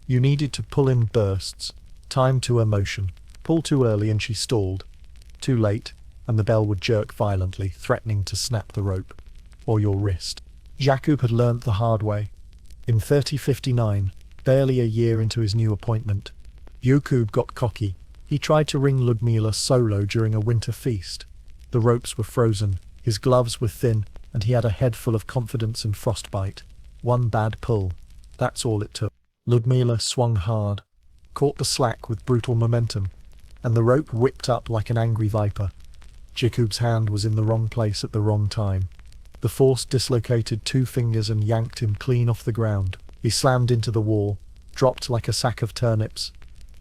You needed to pull in bursts, time to emotion. Pull too early and she stalled. Too late, and the bell would jerk violently, threatening to snap the rope. Or your wrist. Jakub had learnt the hard way. In 3059, barely a year into his new appointment, Jakub got cocky. He tried to ring Ludmila solo during a winter feast. The ropes were frozen, his gloves were thin, and he had a head full of confidence and frostbite. One bad pull. That's all it took. Ludmila swung hard, caught the slack with brutal momentum, and the rope whipped up like an angry viper. Jakub's hand was in the wrong place at the wrong time. The force dislocated 2 fingers and yanked him clean off the ground. He slammed into the wall, dropped like a sack of turnips,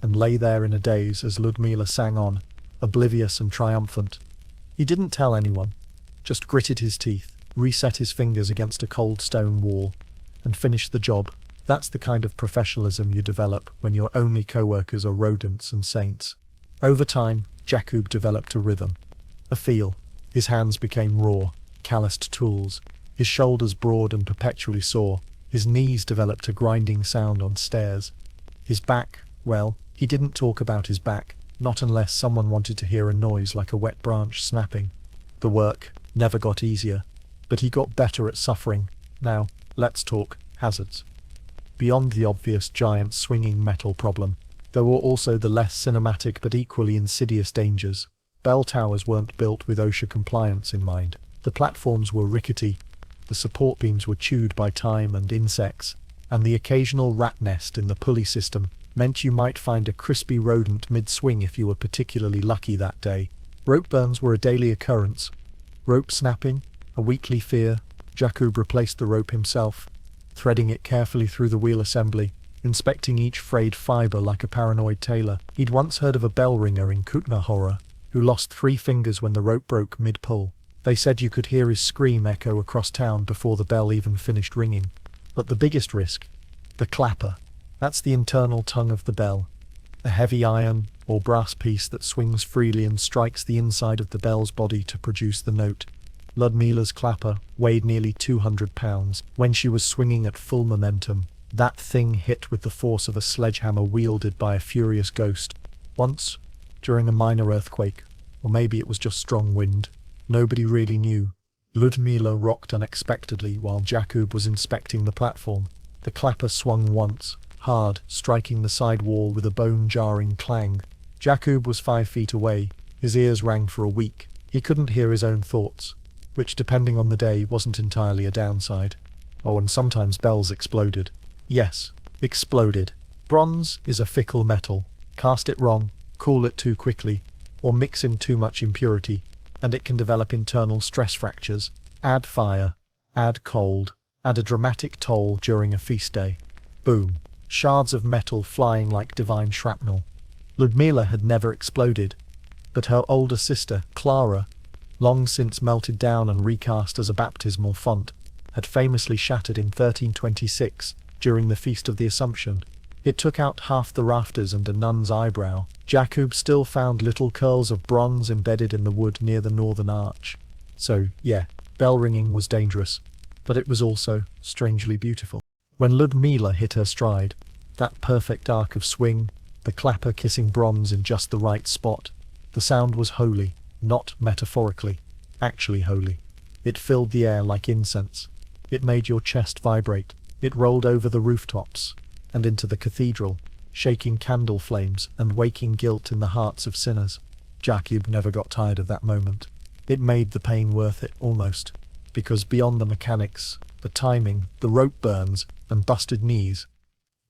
and lay there in a daze as Ludmila sang on, oblivious and triumphant. He didn't tell anyone, just gritted his teeth, reset his fingers against a cold stone wall, and finished the job. That's the kind of professionalism you develop when your only co-workers are rodents and saints. Over time, Jakub developed a rhythm, a feel. His hands became raw, calloused tools, his shoulders broad and perpetually sore. His knees developed a grinding sound on stairs. His back, well, he didn't talk about his back, not unless someone wanted to hear a noise like a wet branch snapping. The work never got easier, but he got better at suffering. Now, let's talk hazards. Beyond the obvious giant swinging metal problem, there were also the less cinematic but equally insidious dangers. Bell towers weren't built with OSHA compliance in mind. The platforms were rickety, the support beams were chewed by time and insects, and the occasional rat nest in the pulley system meant you might find a crispy rodent mid-swing if you were particularly lucky that day. Rope burns were a daily occurrence. Rope snapping, a weekly fear. Jakub replaced the rope himself, threading it carefully through the wheel assembly, inspecting each frayed fibre like a paranoid tailor. He'd once heard of a bell ringer in Kutna Horror who lost 3 fingers when the rope broke mid-pull. They said you could hear his scream echo across town before the bell even finished ringing. But the biggest risk, the clapper. That's the internal tongue of the bell. A heavy iron or brass piece that swings freely and strikes the inside of the bell's body to produce the note. Ludmila's clapper weighed nearly 200 pounds. When she was swinging at full momentum, that thing hit with the force of a sledgehammer wielded by a furious ghost. Once, during a minor earthquake, or maybe it was just strong wind, nobody really knew, Ludmila rocked unexpectedly while Jakub was inspecting the platform. The clapper swung once, hard, striking the side wall with a bone-jarring clang. Jakub was 5 feet away. His ears rang for a week. He couldn't hear his own thoughts, which, depending on the day, wasn't entirely a downside. Oh, and sometimes bells exploded. Yes, exploded. Bronze is a fickle metal. Cast it wrong, cool it too quickly, or mix in too much impurity, and it can develop internal stress fractures. Add fire, add cold, add a dramatic toll during a feast day. Boom. Shards of metal flying like divine shrapnel. Ludmila had never exploded, but her older sister, Clara, long since melted down and recast as a baptismal font, had famously shattered in 1326 during the Feast of the Assumption. It took out half the rafters and a nun's eyebrow. Jakub still found little curls of bronze embedded in the wood near the northern arch. So, yeah, bell ringing was dangerous, but it was also strangely beautiful. When Ludmila hit her stride, that perfect arc of swing, the clapper kissing bronze in just the right spot, the sound was holy, not metaphorically, actually holy. It filled the air like incense. It made your chest vibrate. It rolled over the rooftops and into the cathedral, shaking candle flames and waking guilt in the hearts of sinners. Jakub never got tired of that moment. It made the pain worth it, almost, because beyond the mechanics, the timing, the rope burns, and busted knees,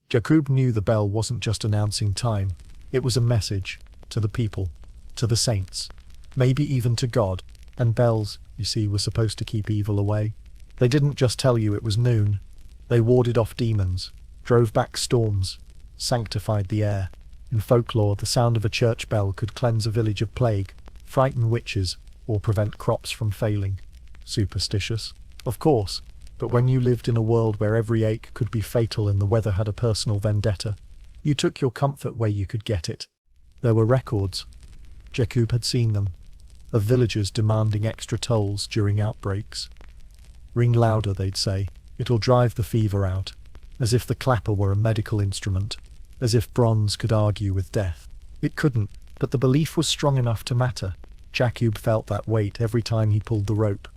Jakub knew the bell wasn't just announcing time. It was a message to the people, to the saints, maybe even to God. And bells, you see, were supposed to keep evil away. They didn't just tell you it was noon. They warded off demons, drove back storms, sanctified the air. In folklore, the sound of a church bell could cleanse a village of plague, frighten witches, or prevent crops from failing. Superstitious? Of course, but when you lived in a world where every ache could be fatal and the weather had a personal vendetta, you took your comfort where you could get it. There were records. Jakub had seen them, of villagers demanding extra tolls during outbreaks. Ring louder, they'd say. It'll drive the fever out. As if the clapper were a medical instrument. As if bronze could argue with death. It couldn't, but the belief was strong enough to matter. Jakub felt that weight every time he pulled the rope.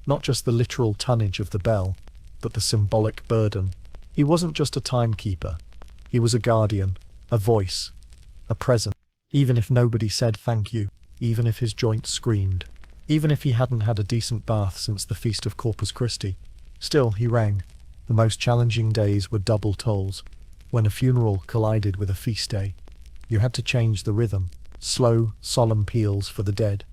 Not just the literal tonnage of the bell, but the symbolic burden. He wasn't just a timekeeper. He was a guardian, a voice, a presence. Even if nobody said thank you, even if his joints screamed, even if he hadn't had a decent bath since the feast of Corpus Christi, still he rang. The most challenging days were double tolls. When a funeral collided with a feast day, you had to change the rhythm. Slow, solemn peals for the dead,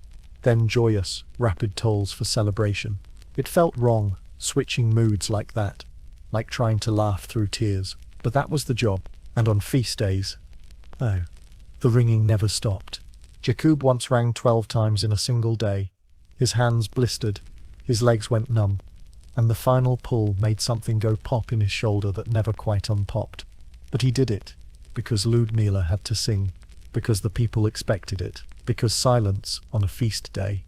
then joyous, rapid tolls for celebration. It felt wrong, switching moods like that, like trying to laugh through tears. But that was the job. And on feast days, oh, the ringing never stopped. Jakub once rang 12 times in a single day. His hands blistered, his legs went numb, and the final pull made something go pop in his shoulder that never quite unpopped. But he did it, because Ludmila had to sing, because the people expected it, because silence on a feast day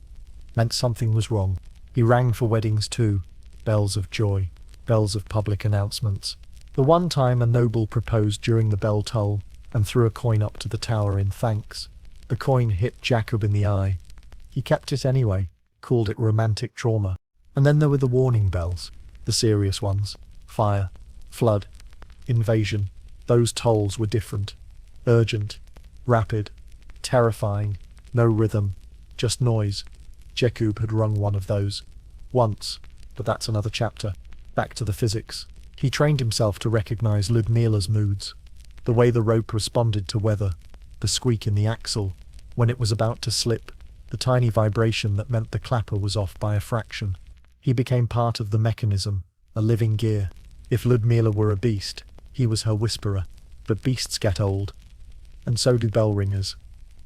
meant something was wrong. He rang for weddings too, bells of joy, bells of public announcements. The one time a noble proposed during the bell toll and threw a coin up to the tower in thanks. The coin hit Jakub in the eye. He kept it anyway, called it romantic trauma. And then there were the warning bells, the serious ones. Fire, flood, invasion. Those tolls were different. Urgent, rapid, terrifying, no rhythm, just noise. Jakub had rung one of those. Once, but that's another chapter. Back to the physics. He trained himself to recognize Ludmila's moods. The way the rope responded to weather, the squeak in the axle, when it was about to slip, the tiny vibration that meant the clapper was off by a fraction. He became part of the mechanism, a living gear. If Ludmila were a beast, he was her whisperer. But beasts get old. And so do bell ringers.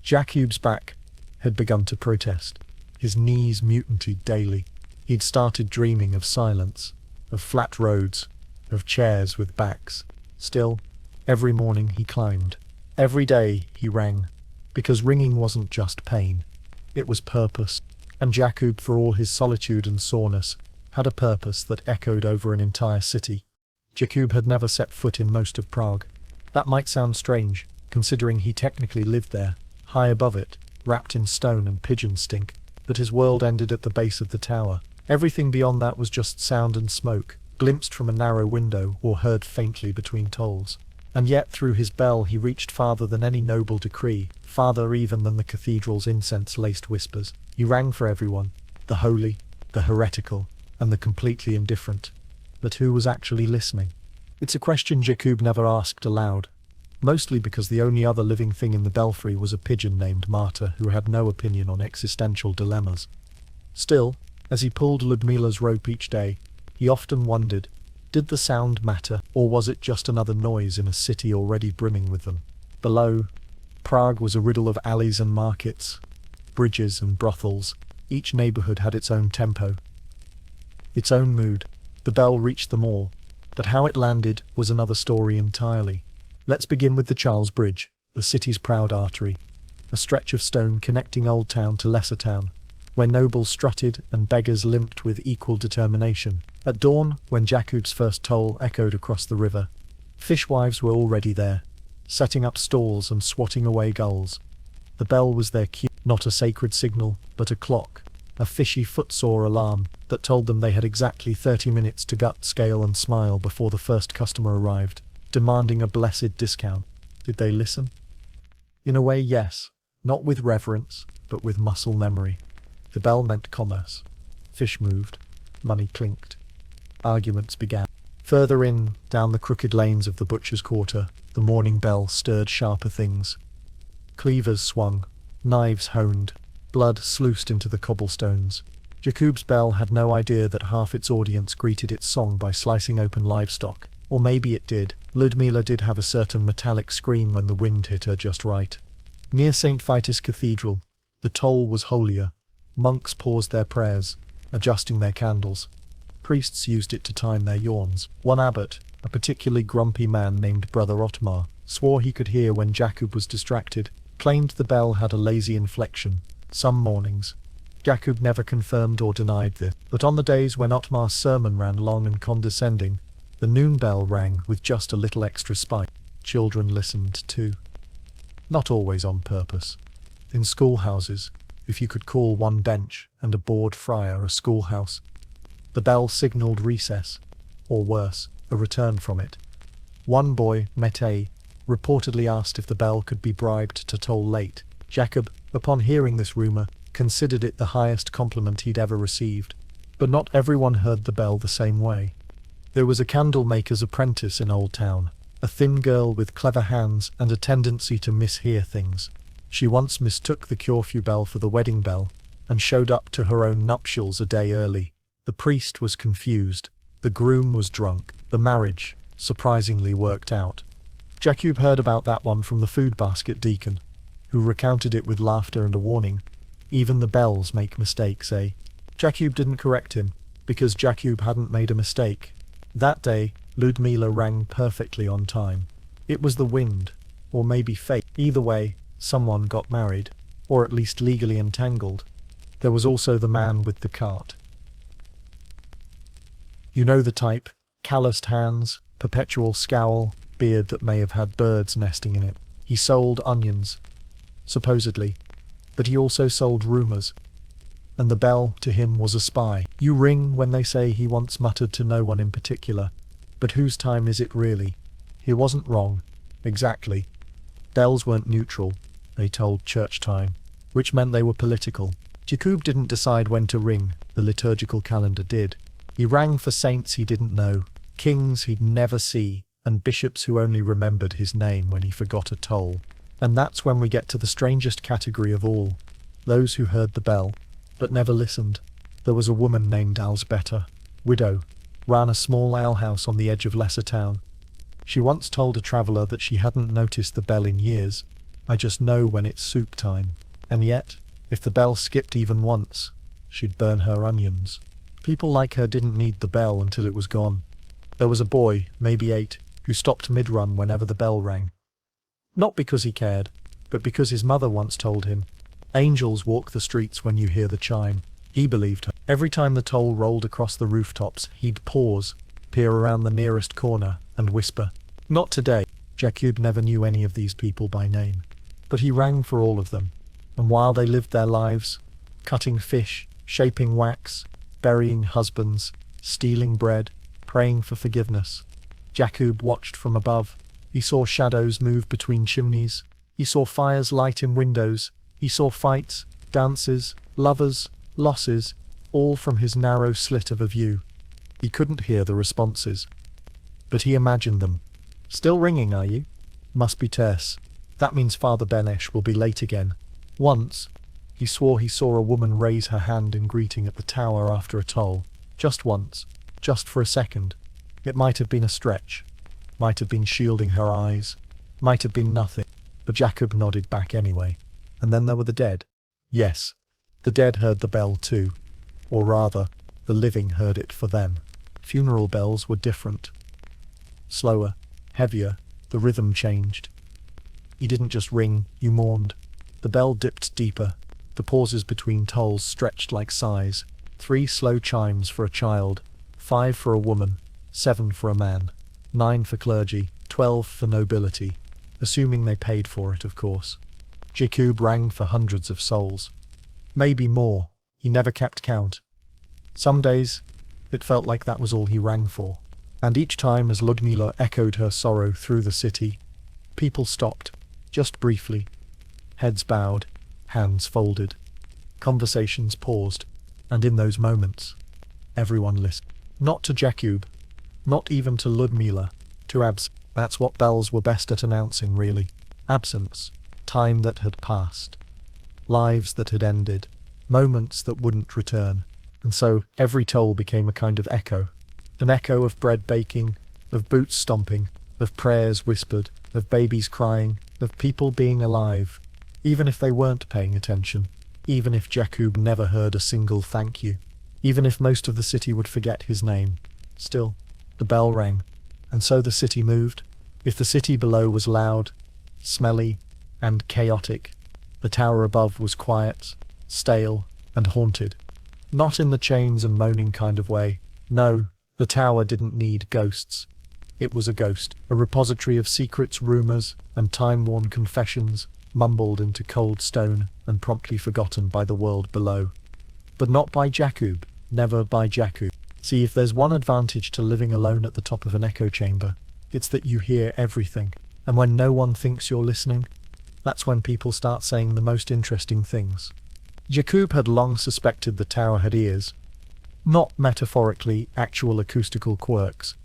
Jakub's back had begun to protest. His knees mutinied daily. He'd started dreaming of silence, of flat roads, of chairs with backs. Still, every morning he climbed. Every day he rang, because ringing wasn't just pain. It was purpose. And Jakub, for all his solitude and soreness, had a purpose that echoed over an entire city. Jakub had never set foot in most of Prague. That might sound strange, considering he technically lived there, high above it, wrapped in stone and pigeon stink, but his world ended at the base of the tower. Everything beyond that was just sound and smoke, glimpsed from a narrow window or heard faintly between tolls. And yet through his bell he reached farther than any noble decree, farther even than the cathedral's incense-laced whispers. He rang for everyone, the holy, the heretical, and the completely indifferent. But who was actually listening? It's a question Jakub never asked aloud, mostly because the only other living thing in the belfry was a pigeon named Marta who had no opinion on existential dilemmas. Still, as he pulled Ludmila's rope each day, he often wondered, did the sound matter, or was it just another noise in a city already brimming with them? Below, Prague was a riddle of alleys and markets, bridges and brothels. Each neighborhood had its own tempo, its own mood. The bell reached them all, but how it landed was another story entirely. Let's begin with the Charles Bridge, the city's proud artery, a stretch of stone connecting Old Town to Lesser Town, where nobles strutted and beggars limped with equal determination. At dawn, when Jakub's first toll echoed across the river, fishwives were already there, setting up stalls and swatting away gulls. The bell was their cue, not a sacred signal, but a clock, a fishy footsore alarm that told them they had exactly 30 minutes to gut, scale and smile before the first customer arrived, demanding a blessed discount. Did they listen? In a way, yes, not with reverence, but with muscle memory. The bell meant commerce. Fish moved, money clinked. Arguments began. Further in, down the crooked lanes of the butcher's quarter, the morning bell stirred sharper things. Cleavers swung, knives honed, blood sluiced into the cobblestones. Jakub's bell had no idea that half its audience greeted its song by slicing open livestock. Or maybe it did. Ludmila did have a certain metallic scream when the wind hit her just right. Near St. Vitus Cathedral, the toll was holier. Monks paused their prayers, adjusting their candles. Priests used it to time their yawns. One abbot, a particularly grumpy man named Brother Otmar, swore he could hear when Jakub was distracted, claimed the bell had a lazy inflection. Some mornings. Jakub never confirmed or denied this, but on the days when Otmar's sermon ran long and condescending, the noon bell rang with just a little extra spite. Children listened too. Not always on purpose. In schoolhouses, if you could call one bench and a bored friar a schoolhouse. The bell signalled recess, or worse, a return from it. One boy, Mete, reportedly asked if the bell could be bribed to toll late. Jacob, upon hearing this rumour, considered it the highest compliment he'd ever received. But not everyone heard the bell the same way. There was a candlemaker's apprentice in Old Town, a thin girl with clever hands and a tendency to mishear things. She once mistook the curfew bell for the wedding bell, and showed up to her own nuptials a day early. The priest was confused, the groom was drunk, the marriage, surprisingly, worked out. Jacob heard about that one from the food basket deacon, who recounted it with laughter and a warning. Even the bells make mistakes, eh? Jacob didn't correct him, because Jacob hadn't made a mistake. That day, Ludmila rang perfectly on time. It was the wind, or maybe fate. Either way, someone got married, or at least legally entangled. There was also the man with the cart. You know the type: calloused hands, perpetual scowl, beard that may have had birds nesting in it. He sold onions, supposedly, but he also sold rumours. And the bell, to him, was a spy. You ring when they say, he once muttered to no one in particular. But whose time is it really? He wasn't wrong. Exactly. Bells weren't neutral, they told church time, which meant they were political. Jacob didn't decide when to ring, the liturgical calendar did. He rang for saints he didn't know, kings he'd never see, and bishops who only remembered his name when he forgot a toll. And that's when we get to the strangest category of all, those who heard the bell, but never listened. There was a woman named Alsbeta, widow, ran a small alehouse on the edge of Lesser Town. She once told a traveller that she hadn't noticed the bell in years. I just know when it's soup time. And yet, if the bell skipped even once, she'd burn her onions. People like her didn't need the bell until it was gone. There was a boy, maybe 8, who stopped mid-run whenever the bell rang. Not because he cared, but because his mother once told him, "Angels walk the streets when you hear the chime." He believed her. Every time the toll rolled across the rooftops, he'd pause, peer around the nearest corner, and whisper, "Not today." Jacob never knew any of these people by name, but he rang for all of them. And while they lived their lives, cutting fish, shaping wax, burying husbands, stealing bread, praying for forgiveness, Jacob watched from above. He saw shadows move between chimneys. He saw fires light in windows. He saw fights, dances, lovers, losses, all from his narrow slit of a view. He couldn't hear the responses, but he imagined them. "Still ringing, are you? Must be Tess. That means Father Benesh will be late again." Once, he swore he saw a woman raise her hand in greeting at the tower after a toll. Just once, just for a second. It might have been a stretch, might have been shielding her eyes, might have been nothing, but Jacob nodded back anyway. And then there were the dead. Yes, the dead heard the bell too. Or rather, the living heard it for them. Funeral bells were different. Slower, heavier, the rhythm changed. You didn't just ring, you mourned. The bell dipped deeper. The pauses between tolls stretched like sighs. 3 slow chimes for a child, 5 for a woman, 7 for a man, 9 for clergy, 12 for nobility, assuming they paid for it, of course. Jacob rang for hundreds of souls. Maybe more. He never kept count. Some days, it felt like that was all he rang for. And each time as Ludmila echoed her sorrow through the city, people stopped, just briefly. Heads bowed, hands folded. Conversations paused. And in those moments, everyone listened. Not to Jacob, not even to Ludmila, to absence. That's what bells were best at announcing, really. Absence. Time that had passed. Lives that had ended. Moments that wouldn't return. And so, every toll became a kind of echo. An echo of bread baking, of boots stomping, of prayers whispered, of babies crying, of people being alive, even if they weren't paying attention. Even if Jacob never heard a single thank you. Even if most of the city would forget his name. Still, the bell rang. And so the city moved. If the city below was loud, smelly, and chaotic, the tower above was quiet, stale, and haunted. Not in the chains and moaning kind of way. No, the tower didn't need ghosts. It was a ghost, a repository of secrets, rumors, and time-worn confessions, mumbled into cold stone and promptly forgotten by the world below. But not by Jakub, never by Jakub. See, if there's one advantage to living alone at the top of an echo chamber, it's that you hear everything. And when no one thinks you're listening, that's when people start saying the most interesting things. Jakub had long suspected the tower had ears. Not metaphorically actual acoustical quirks.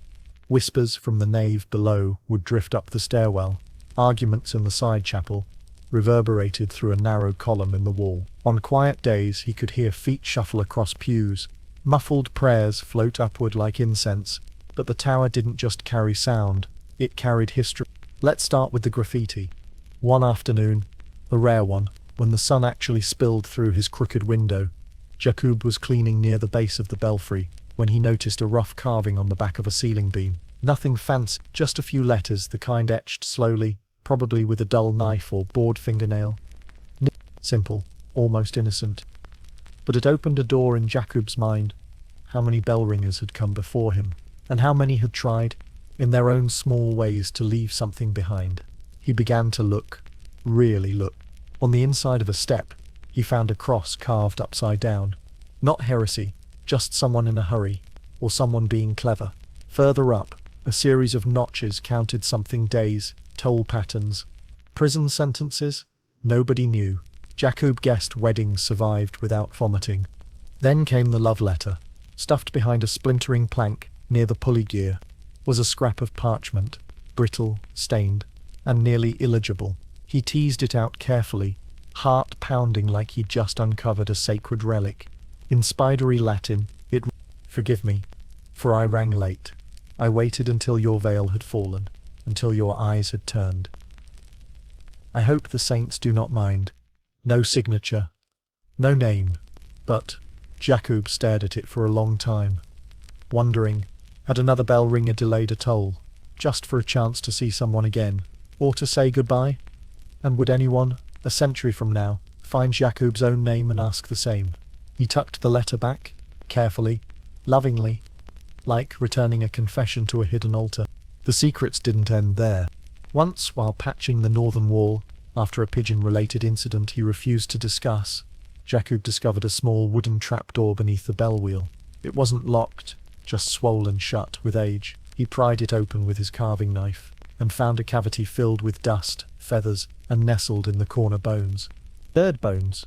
Whispers from the nave below would drift up the stairwell. Arguments in the side chapel reverberated through a narrow column in the wall. On quiet days he could hear feet shuffle across pews. Muffled prayers float upward like incense. But the tower didn't just carry sound, it carried history. Let's start with the graffiti. One afternoon, a rare one, when the sun actually spilled through his crooked window, Jakub was cleaning near the base of the belfry when he noticed a rough carving on the back of a ceiling beam. Nothing fancy, just a few letters, the kind etched slowly, probably with a dull knife or bored fingernail. Simple, almost innocent. But it opened a door in Jakub's mind. How many bell ringers had come before him, and how many had tried, in their own small ways, to leave something behind. He began to look, really look. On the inside of a step, he found a cross carved upside down. Not heresy, just someone in a hurry, or someone being clever. Further up, a series of notches counted something: days, toll patterns, prison sentences. Nobody knew. Jakub guessed weddings survived without vomiting. Then came the love letter. Stuffed behind a splintering plank near the pulley gear was a scrap of parchment, brittle, stained, and nearly illegible. He teased it out carefully, heart pounding like he'd just uncovered a sacred relic. In spidery Latin, it read, "Forgive me, for I rang late. I waited until your veil had fallen, until your eyes had turned. I hope the saints do not mind. No signature, no name." But Jakub stared at it for a long time, wondering, had another bell ringer delayed a toll, just for a chance to see someone again, or to say goodbye? And would anyone, a century from now, find Jakub's own name and ask the same? He tucked the letter back, carefully, lovingly, like returning a confession to a hidden altar. The secrets didn't end there. Once, while patching the northern wall, after a pigeon-related incident he refused to discuss, Jakub discovered a small wooden trapdoor beneath the bell wheel. It wasn't locked, just swollen shut with age. He pried it open with his carving knife, and found a cavity filled with dust, feathers, and nestled in the corner bones. Bird bones?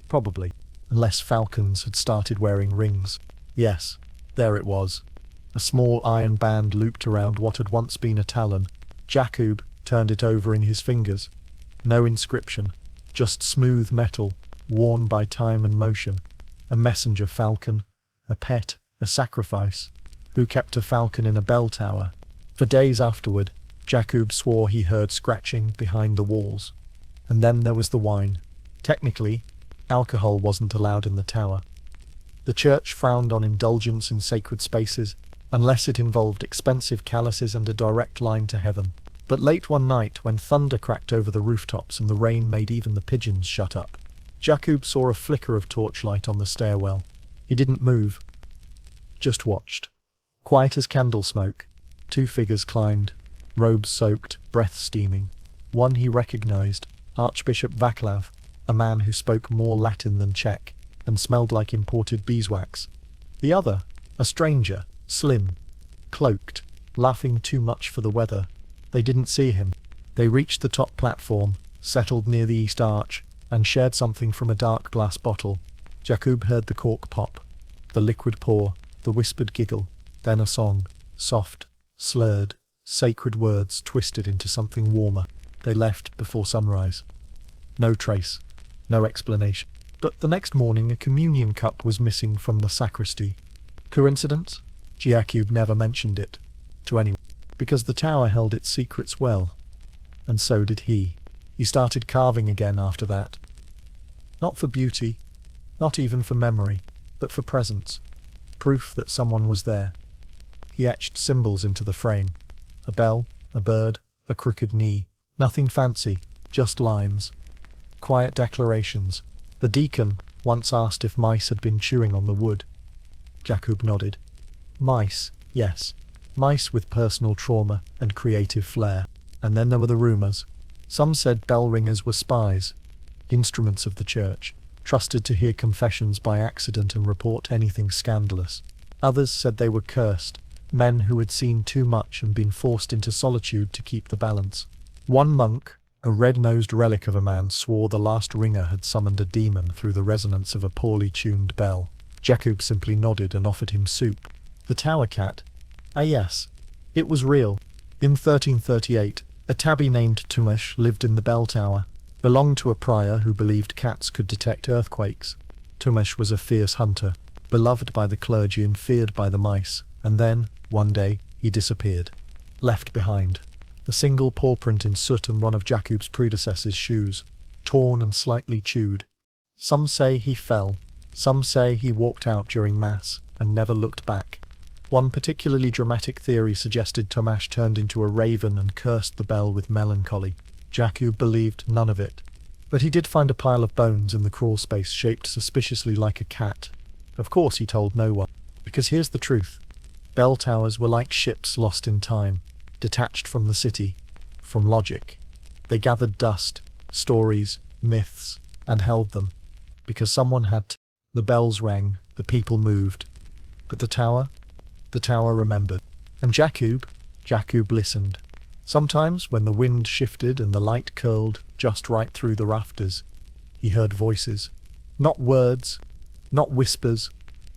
Probably, unless falcons had started wearing rings. Yes, there it was. A small iron band looped around what had once been a talon. Jakub turned it over in his fingers. No inscription, just smooth metal, worn by time and motion. A messenger falcon, a pet, a sacrifice. Who kept a falcon in a bell tower? For days afterward, Jakub swore he heard scratching behind the walls. And then there was the wine. Technically, alcohol wasn't allowed in the tower. The church frowned on indulgence in sacred spaces, unless it involved expensive chalices and a direct line to heaven. But late one night, when thunder cracked over the rooftops and the rain made even the pigeons shut up, Jakub saw a flicker of torchlight on the stairwell. He didn't move, just watched. Quiet as candle smoke, two figures climbed, robes soaked, breath steaming. One he recognized, Archbishop Vaclav, a man who spoke more Latin than Czech, and smelled like imported beeswax. The other, a stranger, slim, cloaked, laughing too much for the weather. They didn't see him. They reached the top platform, settled near the east arch, and shared something from a dark glass bottle. Jakub heard the cork pop, the liquid pour, the whispered giggle, then a song, soft, slurred, sacred words twisted into something warmer. They left before sunrise. No trace, no explanation. But the next morning a communion cup was missing from the sacristy. Coincidence? Jakub never mentioned it to anyone, because the tower held its secrets well. And so did he. He started carving again after that. Not for beauty, not even for memory, but for presence. Proof that someone was there. He etched symbols into the frame. A bell, a bird, a crooked knee. Nothing fancy, just lines. Quiet declarations. The deacon once asked if mice had been chewing on the wood. Jakub nodded. Mice, yes. Mice with personal trauma and creative flair. And then there were the rumours. Some said bell ringers were spies, instruments of the church, trusted to hear confessions by accident and report anything scandalous. Others said they were cursed, men who had seen too much and been forced into solitude to keep the balance. One monk, a red-nosed relic of a man, swore the last ringer had summoned a demon through the resonance of a poorly tuned bell. Jakub simply nodded and offered him soup. The tower cat? Ah yes, it was real. In 1338, a tabby named Tomasz lived in the bell tower, belonged to a prior who believed cats could detect earthquakes. Tomasz was a fierce hunter, beloved by the clergy and feared by the mice, and then, one day, he disappeared. Left behind. A single paw print in soot and one of Jakub's predecessor's shoes, torn and slightly chewed. Some say he fell. Some say he walked out during Mass and never looked back. One particularly dramatic theory suggested Tomasz turned into a raven and cursed the bell with melancholy. Jakub believed none of it. But he did find a pile of bones in the crawl space shaped suspiciously like a cat. Of course he told no one, because here's the truth. Bell towers were like ships lost in time, detached from the city, from logic. They gathered dust, stories, myths, and held them, because someone had to. The bells rang, the people moved. But the tower remembered. And Jakub listened. Sometimes, when the wind shifted and the light curled just right through the rafters, he heard voices. Not words, not whispers,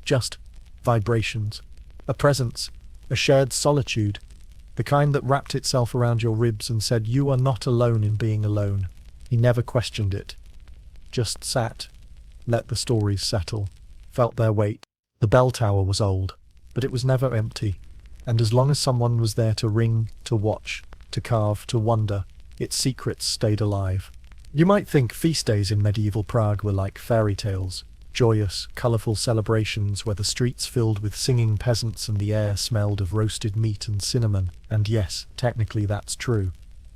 just vibrations. A presence, a shared solitude, the kind that wrapped itself around your ribs and said you are not alone in being alone. He never questioned it. Just sat, let the stories settle, felt their weight. The bell tower was old, but it was never empty. And as long as someone was there to ring, to watch, to carve, to wonder, its secrets stayed alive. You might think feast days in medieval Prague were like fairy tales, joyous, colourful celebrations where the streets filled with singing peasants and the air smelled of roasted meat and cinnamon. And yes, technically that's true.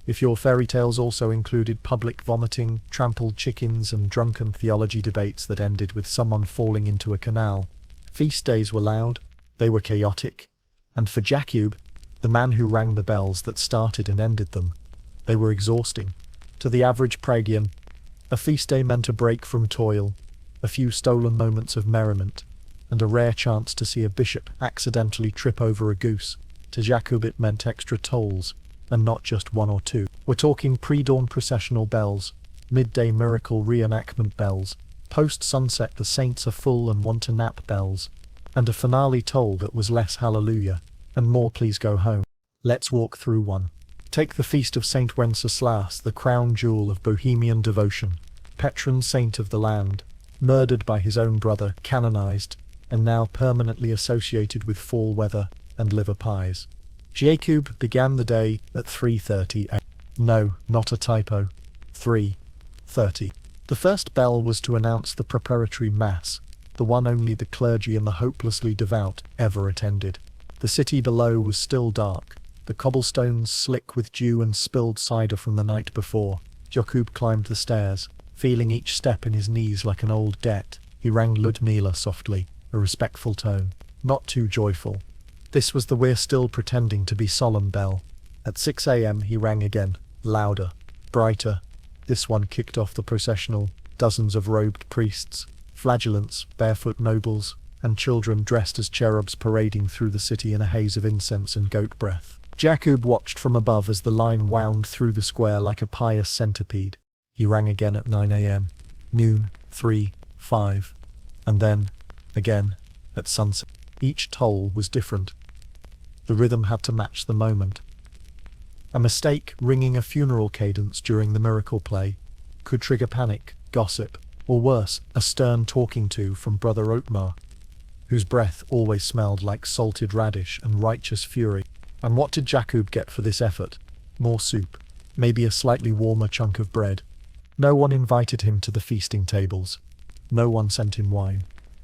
If your fairy tales also included public vomiting, trampled chickens and drunken theology debates that ended with someone falling into a canal. Feast days were loud, they were chaotic, and for Jakub, the man who rang the bells that started and ended them, they were exhausting. To the average Pragian, a feast day meant a break from toil, a few stolen moments of merriment, and a rare chance to see a bishop accidentally trip over a goose. To Jakub it meant extra tolls, and not just one or two. We're talking pre-dawn processional bells, midday miracle reenactment bells, post-sunset the saints are full and want to nap bells, and a finale toll that was less hallelujah, and more please go home. Let's walk through one. Take the feast of Saint Wenceslas, the crown jewel of Bohemian devotion, patron saint of the land, murdered by his own brother, canonized, and now permanently associated with fall weather and liver pies. Jakub began the day at 3:30 a.m. No, not a typo. 3:30. The first bell was to announce the preparatory mass, the one only the clergy and the hopelessly devout ever attended. The city below was still dark, the cobblestones slick with dew and spilled cider from the night before. Jakub climbed the stairs, feeling each step in his knees like an old debt. He rang Ludmila softly, a respectful tone, not too joyful. This was the "we're still pretending to be" solemn bell. At 6 a.m. he rang again, louder, brighter. This one kicked off the processional, dozens of robed priests, flagellants, barefoot nobles, and children dressed as cherubs parading through the city in a haze of incense and goat breath. Jakub watched from above as the line wound through the square like a pious centipede. He rang again at 9 a.m., noon, 3, 5, and then, again, at sunset. Each toll was different. The rhythm had to match the moment. A mistake, ringing a funeral cadence during the miracle play, could trigger panic, gossip, or worse, a stern talking to from Brother Otmar, whose breath always smelled like salted radish and righteous fury. And what did Jakub get for this effort? More soup, maybe a slightly warmer chunk of bread. No one invited him to the feasting tables. No one sent him wine.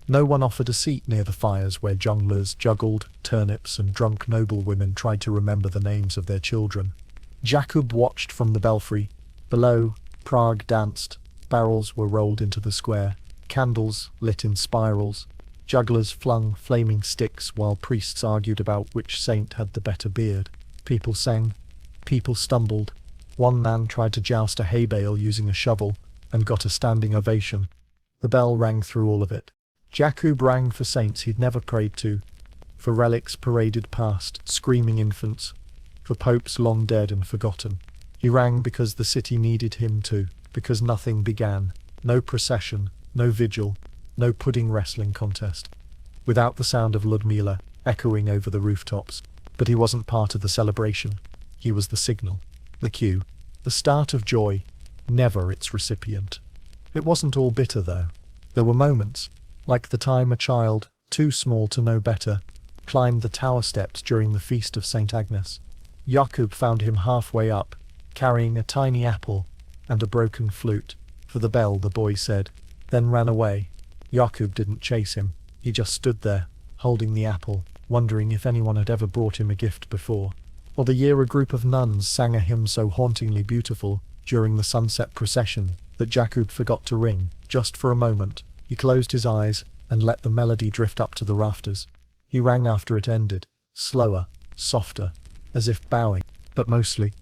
No one offered a seat near the fires where jongleurs juggled turnips and drunk noblewomen tried to remember the names of their children. Jakub watched from the belfry. Below, Prague danced. Barrels were rolled into the square. Candles lit in spirals. Jugglers flung flaming sticks while priests argued about which saint had the better beard. People sang. People stumbled. One man tried to joust a hay bale using a shovel and got a standing ovation. The bell rang through all of it. Jakub rang for saints he'd never prayed to, for relics paraded past, screaming infants, for popes long dead and forgotten. He rang because the city needed him to, because nothing began. No procession, no vigil, no pudding wrestling contest, without the sound of Ludmila echoing over the rooftops. But he wasn't part of the celebration. He was the signal, the cue, the start of joy, never its recipient. It wasn't all bitter, though. There were moments, like the time a child, too small to know better, climbed the tower steps during the feast of St. Agnes. Jakub found him halfway up, carrying a tiny apple and a broken flute. For the bell, the boy said, then ran away. Jakub didn't chase him. He just stood there, holding the apple, wondering if anyone had ever brought him a gift before. Or the year a group of nuns sang a hymn so hauntingly beautiful during the sunset procession that Jakub forgot to ring. Just for a moment, he closed his eyes and let the melody drift up to the rafters. He rang after it ended, slower, softer, as if bowing, but mostly,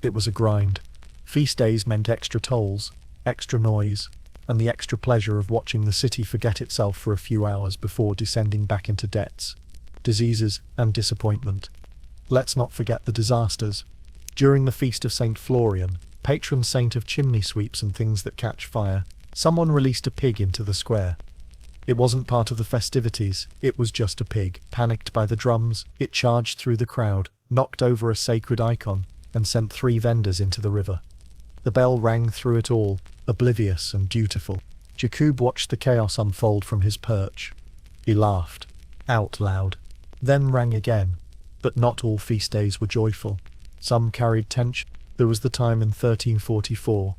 it was a grind. Feast days meant extra tolls, extra noise, and the extra pleasure of watching the city forget itself for a few hours before descending back into debts, diseases, and disappointment. Let's not forget the disasters. During the feast of St. Florian, patron saint of chimney sweeps and things that catch fire, someone released a pig into the square. It wasn't part of the festivities, it was just a pig. Panicked by the drums, it charged through the crowd, knocked over a sacred icon, and sent 3 vendors into the river. The bell rang through it all, oblivious and dutiful. Jakub watched the chaos unfold from his perch. He laughed, out loud, then rang again. But not all feast days were joyful. Some carried tension. There was the time in 1344,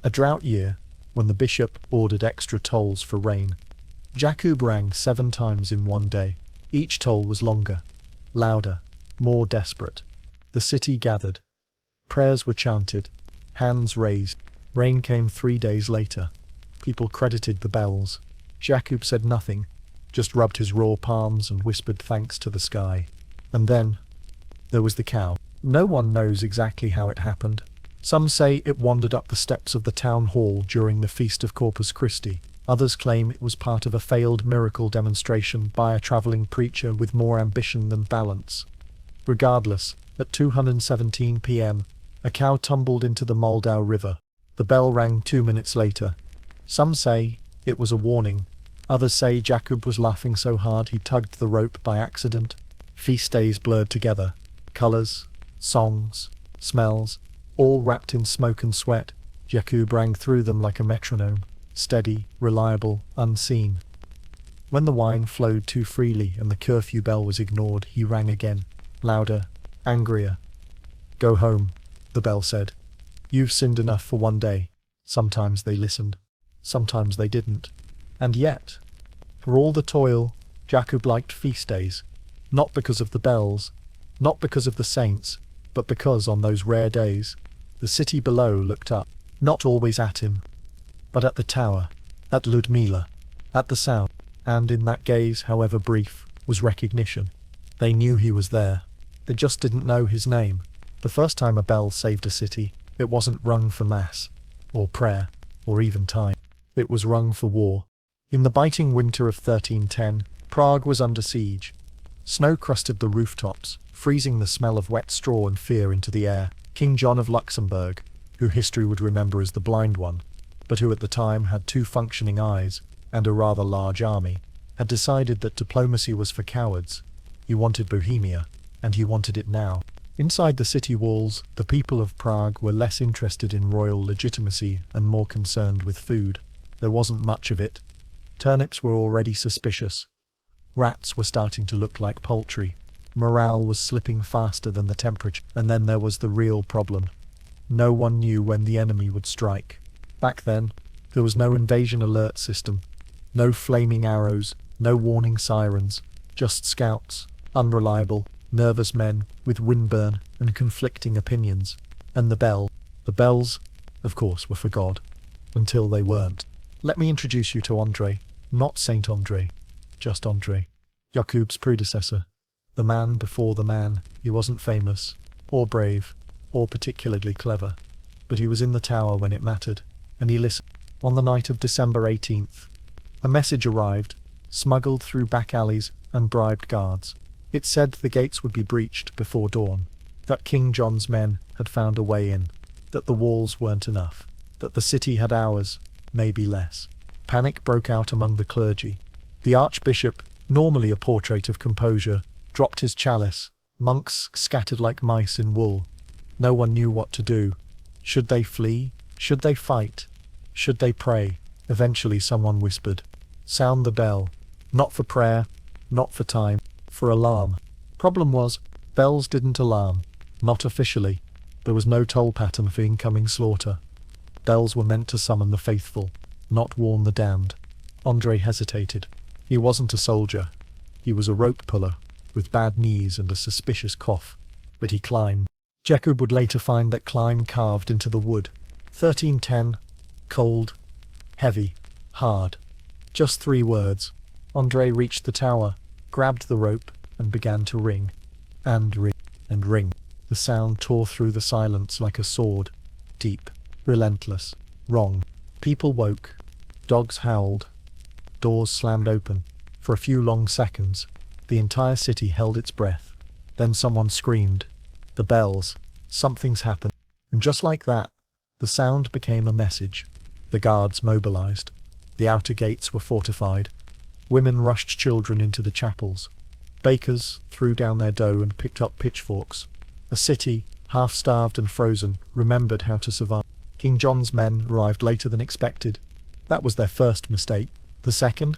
a drought year, when the bishop ordered extra tolls for rain. Jakub rang 7 times in one day. Each toll was longer, louder, more desperate. The city gathered. Prayers were chanted, hands raised. Rain came 3 days later. People credited the bells. Jakub said nothing, just rubbed his raw palms and whispered thanks to the sky. And then, there was the cow. No one knows exactly how it happened. Some say it wandered up the steps of the town hall during the Feast of Corpus Christi. Others claim it was part of a failed miracle demonstration by a travelling preacher with more ambition than balance. Regardless, at 2:17 p.m., a cow tumbled into the Moldau River. The bell rang 2 minutes later. Some say it was a warning. Others say Jakub was laughing so hard he tugged the rope by accident. Feast days blurred together. Colours, songs, smells, all wrapped in smoke and sweat. Jakub rang through them like a metronome, steady, reliable, unseen. When the wine flowed too freely and the curfew bell was ignored, he rang again, louder, angrier. Go home, the bell said. You've sinned enough for one day. Sometimes they listened. Sometimes they didn't. And yet, for all the toil, Jakub liked feast days. Not because of the bells, not because of the saints, but because on those rare days, the city below looked up, not always at him, but at the tower, at Ludmila, at the sound, and in that gaze, however brief, was recognition. They knew he was there. They just didn't know his name. The first time a bell saved a city, it wasn't rung for mass, or prayer, or even time. It was rung for war. In the biting winter of 1310, Prague was under siege. Snow crusted the rooftops, freezing the smell of wet straw and fear into the air. King John of Luxembourg, who history would remember as the blind one, but who at the time had 2 functioning eyes and a rather large army, had decided that diplomacy was for cowards. He wanted Bohemia, and he wanted it now. Inside the city walls, the people of Prague were less interested in royal legitimacy and more concerned with food. There wasn't much of it. Turnips were already suspicious. Rats were starting to look like poultry. Morale was slipping faster than the temperature. And then there was the real problem. No one knew when the enemy would strike. Back then, there was no invasion alert system. No flaming arrows, no warning sirens. Just scouts, unreliable, nervous men with windburn and conflicting opinions. And the bells, of course, were for God. Until they weren't. Let me introduce you to Andre. Not Saint Andre. Just Andre. Jakub's predecessor. The man before the man. He wasn't famous, or brave, or particularly clever. But he was in the tower when it mattered, and he listened. On the night of December 18th, a message arrived, smuggled through back alleys and bribed guards. It said the gates would be breached before dawn, that King John's men had found a way in, that the walls weren't enough, that the city had hours, maybe less. Panic broke out among the clergy. The archbishop, normally a portrait of composure, dropped his chalice. Monks scattered like mice in wool. No one knew what to do. Should they flee? Should they fight? Should they pray? Eventually someone whispered, "Sound the bell. Not for prayer, not for time, for alarm." Problem was, bells didn't alarm. Not officially. There was no toll pattern for incoming slaughter. Bells were meant to summon the faithful, not warn the damned. Andre hesitated. He wasn't a soldier. He was a rope puller, with bad knees and a suspicious cough. But he climbed. Jakub would later find that climb carved into the wood. 1310. Cold. Heavy. Hard. Just 3 words. Andre reached the tower, grabbed the rope, and began to ring. And ring. And ring. The sound tore through the silence like a sword. Deep. Relentless. Wrong. People woke. Dogs howled. Doors slammed open. For a few long seconds, the entire city held its breath. Then someone screamed. The bells. Something's happened. And just like that, the sound became a message. The guards mobilized. The outer gates were fortified. Women rushed children into the chapels. Bakers threw down their dough and picked up pitchforks. A city, half-starved and frozen, remembered how to survive. King John's men arrived later than expected. That was their first mistake. The second?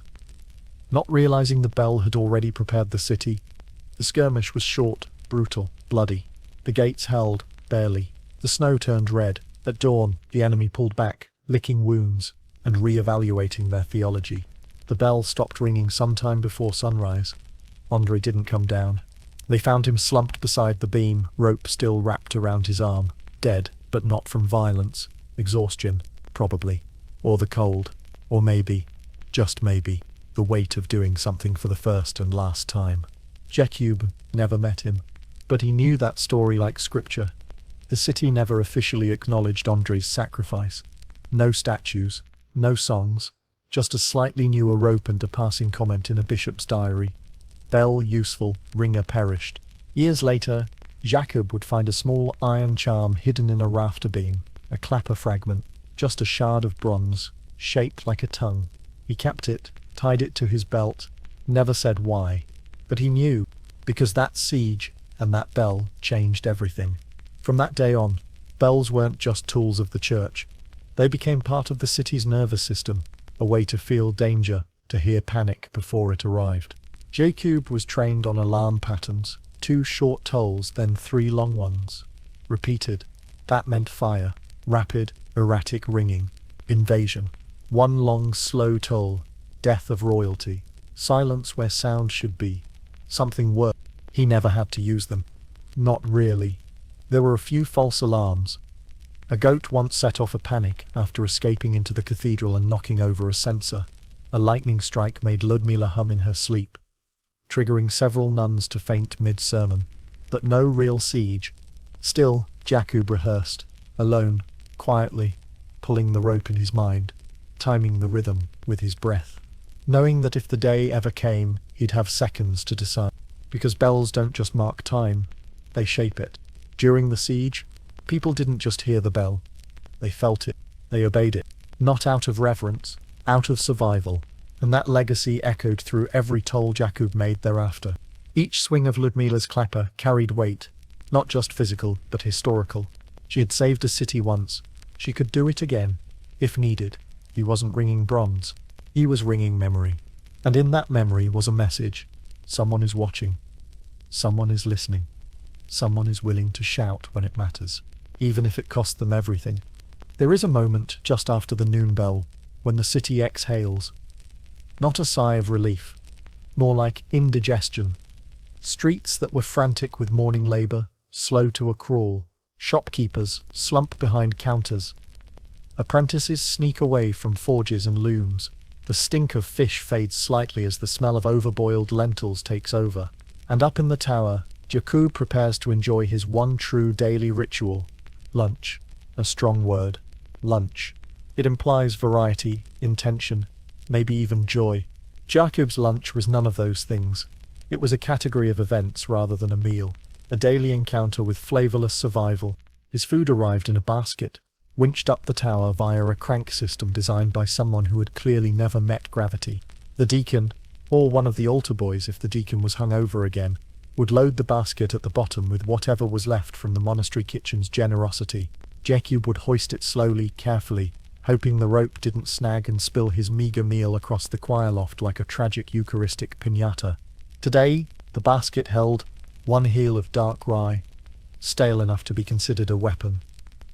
Not realizing the bell had already prepared the city. The skirmish was short, brutal, bloody. The gates held, barely. The snow turned red. At dawn, the enemy pulled back, licking wounds, and re-evaluating their theology. The bell stopped ringing sometime before sunrise. Andre didn't come down. They found him slumped beside the beam, rope still wrapped around his arm. Dead, but not from violence. Exhaustion, probably. Or the cold. Or maybe, just maybe, the weight of doing something for the first and last time. Jakub never met him, but he knew that story like scripture. The city never officially acknowledged Andre's sacrifice. No statues, no songs, just a slightly newer rope and a passing comment in a bishop's diary. Bell useful, ringer perished. Years later, Jakub would find a small iron charm hidden in a rafter beam, a clapper fragment, just a shard of bronze, shaped like a tongue. He kept it, tied it to his belt, never said why. But he knew, because that siege and that bell changed everything. From that day on, bells weren't just tools of the church. They became part of the city's nervous system, a way to feel danger, to hear panic before it arrived. Jakub was trained on alarm patterns, 2 short tolls, then 3 long ones. Repeated. That meant fire, rapid, erratic ringing, invasion. 1 long, slow toll, death of royalty, silence where sound should be. Something worked. He never had to use them. Not really. There were a few false alarms. A goat once set off a panic after escaping into the cathedral and knocking over a censer. A lightning strike made Ludmila hum in her sleep, triggering several nuns to faint mid-sermon. But no real siege. Still, Jakub rehearsed, alone, quietly, pulling the rope in his mind, timing the rhythm with his breath, knowing that if the day ever came, he'd have seconds to decide. Because bells don't just mark time, they shape it. During the siege, people didn't just hear the bell. They felt it. They obeyed it. Not out of reverence, out of survival. And that legacy echoed through every toll Jakub made thereafter. Each swing of Ludmila's clapper carried weight, not just physical, but historical. She had saved a city once. She could do it again, if needed. He wasn't ringing bronze. He was ringing memory. And in that memory was a message. Someone is watching. Someone is listening. Someone is willing to shout when it matters, even if it cost them everything. There is a moment just after the noon bell, when the city exhales. Not a sigh of relief, more like indigestion. Streets that were frantic with morning labor, slow to a crawl. Shopkeepers slump behind counters. Apprentices sneak away from forges and looms. The stink of fish fades slightly as the smell of overboiled lentils takes over. And up in the tower, Jakub prepares to enjoy his one true daily ritual. Lunch. A strong word. Lunch. It implies variety, intention, maybe even joy. Jakub's lunch was none of those things. It was a category of events rather than a meal. A daily encounter with flavorless survival. His food arrived in a basket, winched up the tower via a crank system designed by someone who had clearly never met gravity. The deacon, or one of the altar boys if the deacon was hung over again, would load the basket at the bottom with whatever was left from the monastery kitchen's generosity. Jakub would hoist it slowly, carefully, hoping the rope didn't snag and spill his meager meal across the choir loft like a tragic Eucharistic piñata. Today, the basket held one heel of dark rye, stale enough to be considered a weapon,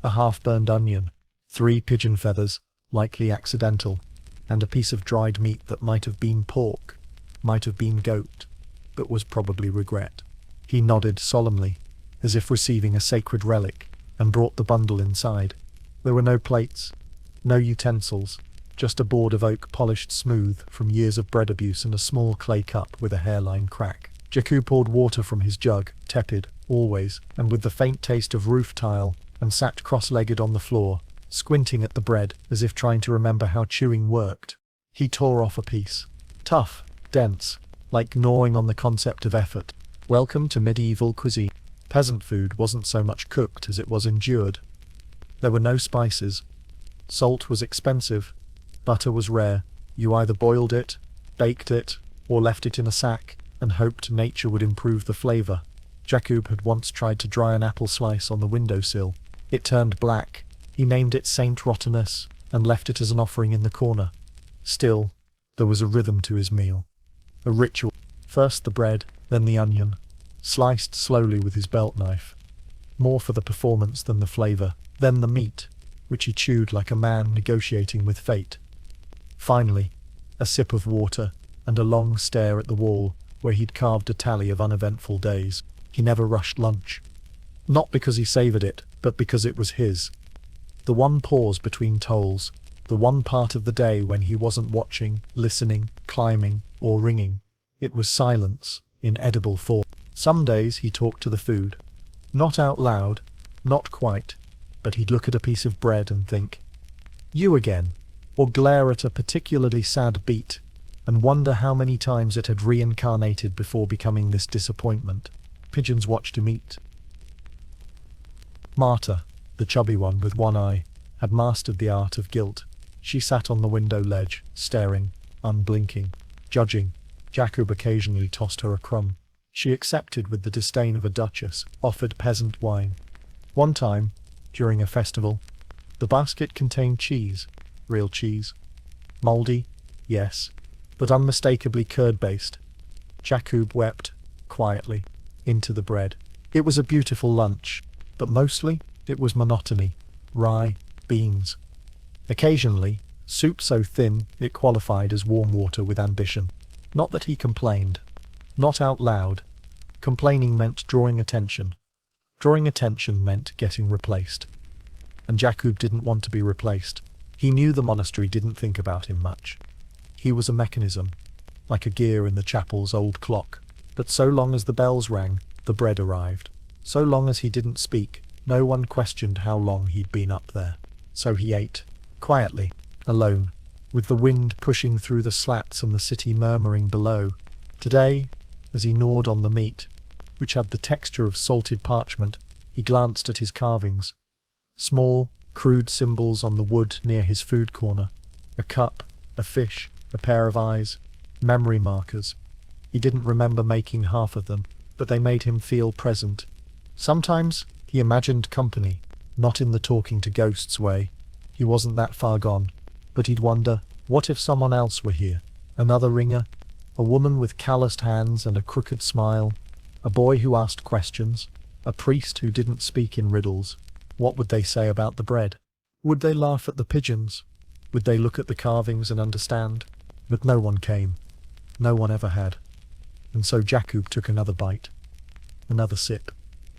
a half-burned onion, 3 pigeon feathers, likely accidental, and a piece of dried meat that might have been pork, might have been goat, but was probably regret. He nodded solemnly, as if receiving a sacred relic, and brought the bundle inside. There were no plates, no utensils, just a board of oak polished smooth from years of bread abuse and a small clay cup with a hairline crack. Jakub poured water from his jug, tepid, always, and with the faint taste of roof tile, and sat cross-legged on the floor, squinting at the bread as if trying to remember how chewing worked. He tore off a piece. Tough, dense, like gnawing on the concept of effort. Welcome to medieval cuisine. Peasant food wasn't so much cooked as it was endured. There were no spices. Salt was expensive. Butter was rare. You either boiled it, baked it, or left it in a sack, and hoped nature would improve the flavor. Jakub had once tried to dry an apple slice on the windowsill. It turned black. He named it Saint Rottenness, and left it as an offering in the corner. Still, there was a rhythm to his meal. A ritual. First the bread, then the onion, sliced slowly with his belt knife. More for the performance than the flavor. Then the meat, which he chewed like a man negotiating with fate. Finally, a sip of water, and a long stare at the wall, where he'd carved a tally of uneventful days. He never rushed lunch. Not because he savored it, but because it was his. The one pause between tolls, the one part of the day when he wasn't watching, listening, climbing, or ringing. It was silence, in edible form. Some days he talked to the food. Not out loud, not quite, but he'd look at a piece of bread and think, "You again," or glare at a particularly sad beet, and wonder how many times it had reincarnated before becoming this disappointment. Pigeons watched him eat. Marta, the chubby one with one eye, had mastered the art of guilt. She sat on the window ledge, staring, unblinking, judging. Jakub occasionally tossed her a crumb. She accepted with the disdain of a duchess, offered peasant wine. One time, during a festival, the basket contained cheese, real cheese. Mouldy, yes, but unmistakably curd-based. Jakub wept, quietly, into the bread. It was a beautiful lunch, but mostly it was monotony. Rye, beans. Occasionally, soup so thin it qualified as warm water with ambition. Not that he complained. Not out loud. Complaining meant drawing attention. Drawing attention meant getting replaced. And Jakub didn't want to be replaced. He knew the monastery didn't think about him much. He was a mechanism, like a gear in the chapel's old clock. But so long as the bells rang, the bread arrived. So long as he didn't speak, no one questioned how long he'd been up there. So he ate, quietly, alone, with the wind pushing through the slats and the city murmuring below. Today, as he gnawed on the meat, which had the texture of salted parchment, he glanced at his carvings. Small, crude symbols on the wood near his food corner. A cup, a fish, a pair of eyes. Memory markers. He didn't remember making half of them, but they made him feel present. Sometimes he imagined company, not in the talking to ghosts way. He wasn't that far gone. But he'd wonder, what if someone else were here? Another ringer? A woman with calloused hands and a crooked smile? A boy who asked questions? A priest who didn't speak in riddles? What would they say about the bread? Would they laugh at the pigeons? Would they look at the carvings and understand? But no one came. No one ever had. And so Jakub took another bite. Another sip.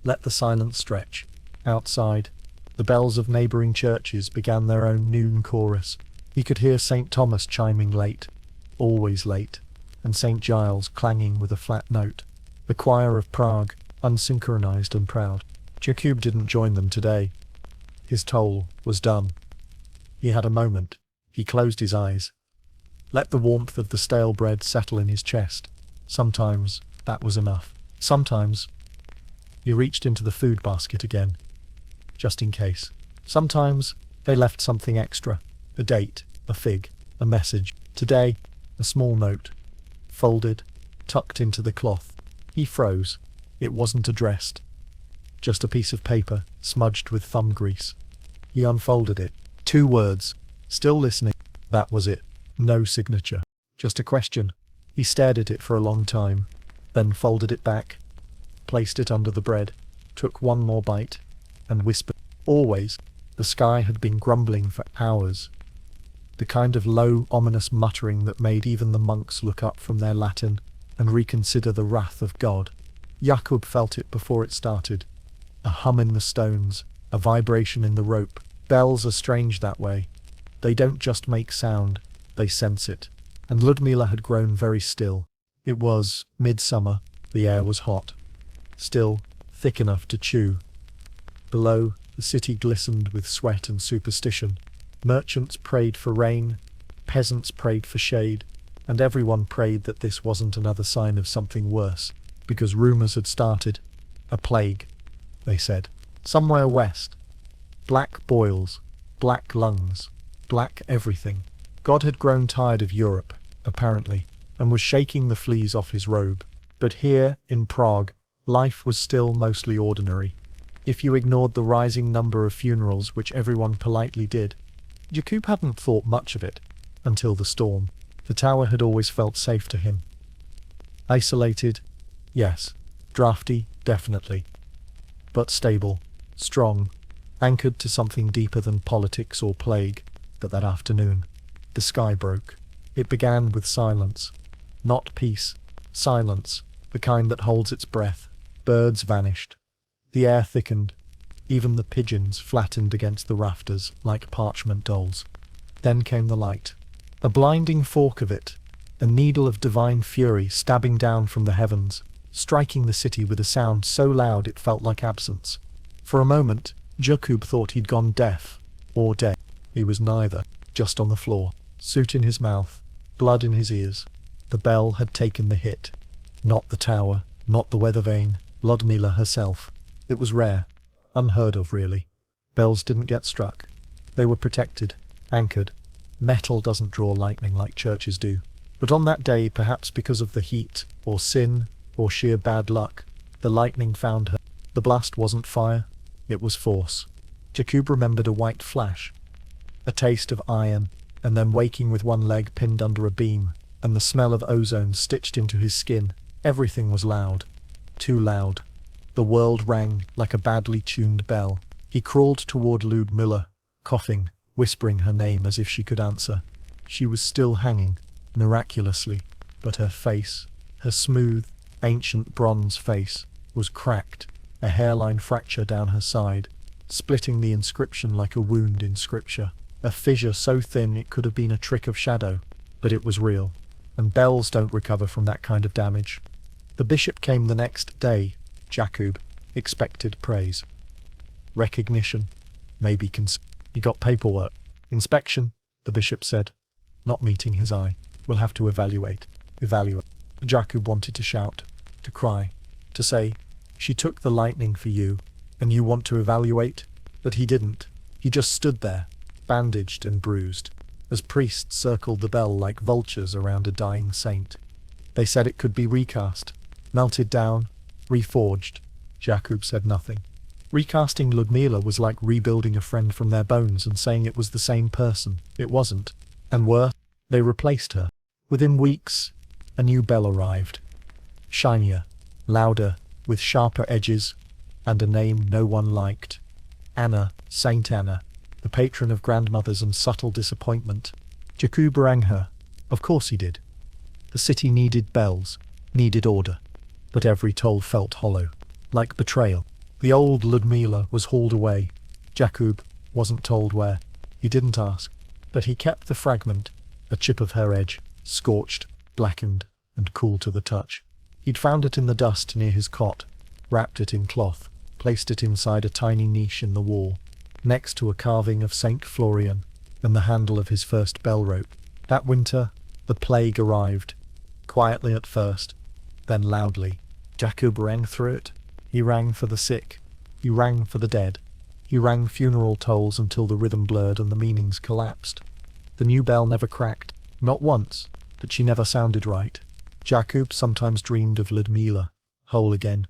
Let the silence stretch. Outside, the bells of neighbouring churches began their own noon chorus. He could hear St. Thomas chiming late, always late, and St. Giles clanging with a flat note. The choir of Prague, unsynchronized and proud. Jakub didn't join them today. His toll was done. He had a moment. He closed his eyes. Let the warmth of the stale bread settle in his chest. Sometimes that was enough. Sometimes he reached into the food basket again, just in case. Sometimes they left something extra. A date, a fig, a message. Today, a small note, folded, tucked into the cloth. He froze. It wasn't addressed. Just a piece of paper, smudged with thumb grease. He unfolded it. 2 words. Still listening. That was it. No signature. Just a question. He stared at it for a long time, then folded it back, placed it under the bread, took one more bite, and whispered. Always. The sky had been grumbling for hours. The kind of low, ominous muttering that made even the monks look up from their Latin and reconsider the wrath of God. Jakub felt it before it started. A hum in the stones, a vibration in the rope. Bells are strange that way. They don't just make sound, they sense it. And Ludmila had grown very still. It was midsummer, the air was hot. Still, thick enough to chew. Below, the city glistened with sweat and superstition. Merchants prayed for rain, peasants prayed for shade, and everyone prayed that this wasn't another sign of something worse, because rumors had started. A plague, they said. Somewhere west. Black boils, black lungs, black everything. God had grown tired of Europe, apparently, and was shaking the fleas off his robe. But here, in Prague, life was still mostly ordinary. If you ignored the rising number of funerals which everyone politely did. Jakub hadn't thought much of it, until the storm. The tower had always felt safe to him. Isolated, yes. Drafty, definitely. But stable, strong, anchored to something deeper than politics or plague. But that afternoon, the sky broke. It began with silence. Not peace, silence, the kind that holds its breath. Birds vanished. The air thickened. Even the pigeons flattened against the rafters like parchment dolls. Then came the light. A blinding fork of it, a needle of divine fury stabbing down from the heavens, striking the city with a sound so loud it felt like absence. For a moment, Jakub thought he'd gone deaf, or dead. He was neither, just on the floor, soot in his mouth, blood in his ears. The bell had taken the hit. Not the tower, not the weather vane, Ludmila herself. It was rare, unheard of really. Bells didn't get struck. They were protected, anchored. Metal doesn't draw lightning like churches do. But on that day, perhaps because of the heat, or sin, or sheer bad luck, the lightning found her. The blast wasn't fire, it was force. Jakub remembered a white flash, a taste of iron, and then waking with one leg pinned under a beam, and the smell of ozone stitched into his skin. Everything was loud. Too loud. The world rang like a badly tuned bell. He crawled toward Ludmila, coughing, whispering her name as if she could answer. She was still hanging, miraculously, but her face, her smooth, ancient bronze face, was cracked, a hairline fracture down her side, splitting the inscription like a wound in scripture. A fissure so thin it could have been a trick of shadow, but it was real, and bells don't recover from that kind of damage. The bishop came the next day. Jakub expected praise. Recognition, maybe he got paperwork. Inspection, the bishop said, not meeting his eye. We'll have to evaluate. Jakub wanted to shout, to cry, to say, she took the lightning for you, and you want to evaluate? But he didn't. He just stood there, bandaged and bruised, as priests circled the bell like vultures around a dying saint. They said it could be recast, melted down, reforged. Jakub said nothing. Recasting Ludmila was like rebuilding a friend from their bones and saying it was the same person. It wasn't. And worse, they replaced her. Within weeks, a new bell arrived. Shinier, louder, with sharper edges, and a name no one liked. Anna, Saint Anna, the patron of grandmothers and subtle disappointment. Jakub rang her. Of course he did. The city needed bells, needed order. But every toll felt hollow, like betrayal. The old Ludmila was hauled away. Jakub wasn't told where. He didn't ask. But he kept the fragment, a chip of her edge, scorched, blackened, and cool to the touch. He'd found it in the dust near his cot, wrapped it in cloth, placed it inside a tiny niche in the wall, next to a carving of Saint Florian and the handle of his first bell rope. That winter, the plague arrived, quietly at first, then loudly. Jakub rang through it. He rang for the sick. He rang for the dead. He rang funeral tolls until the rhythm blurred and the meanings collapsed. The new bell never cracked, not once, but she never sounded right. Jakub sometimes dreamed of Ludmila, whole again,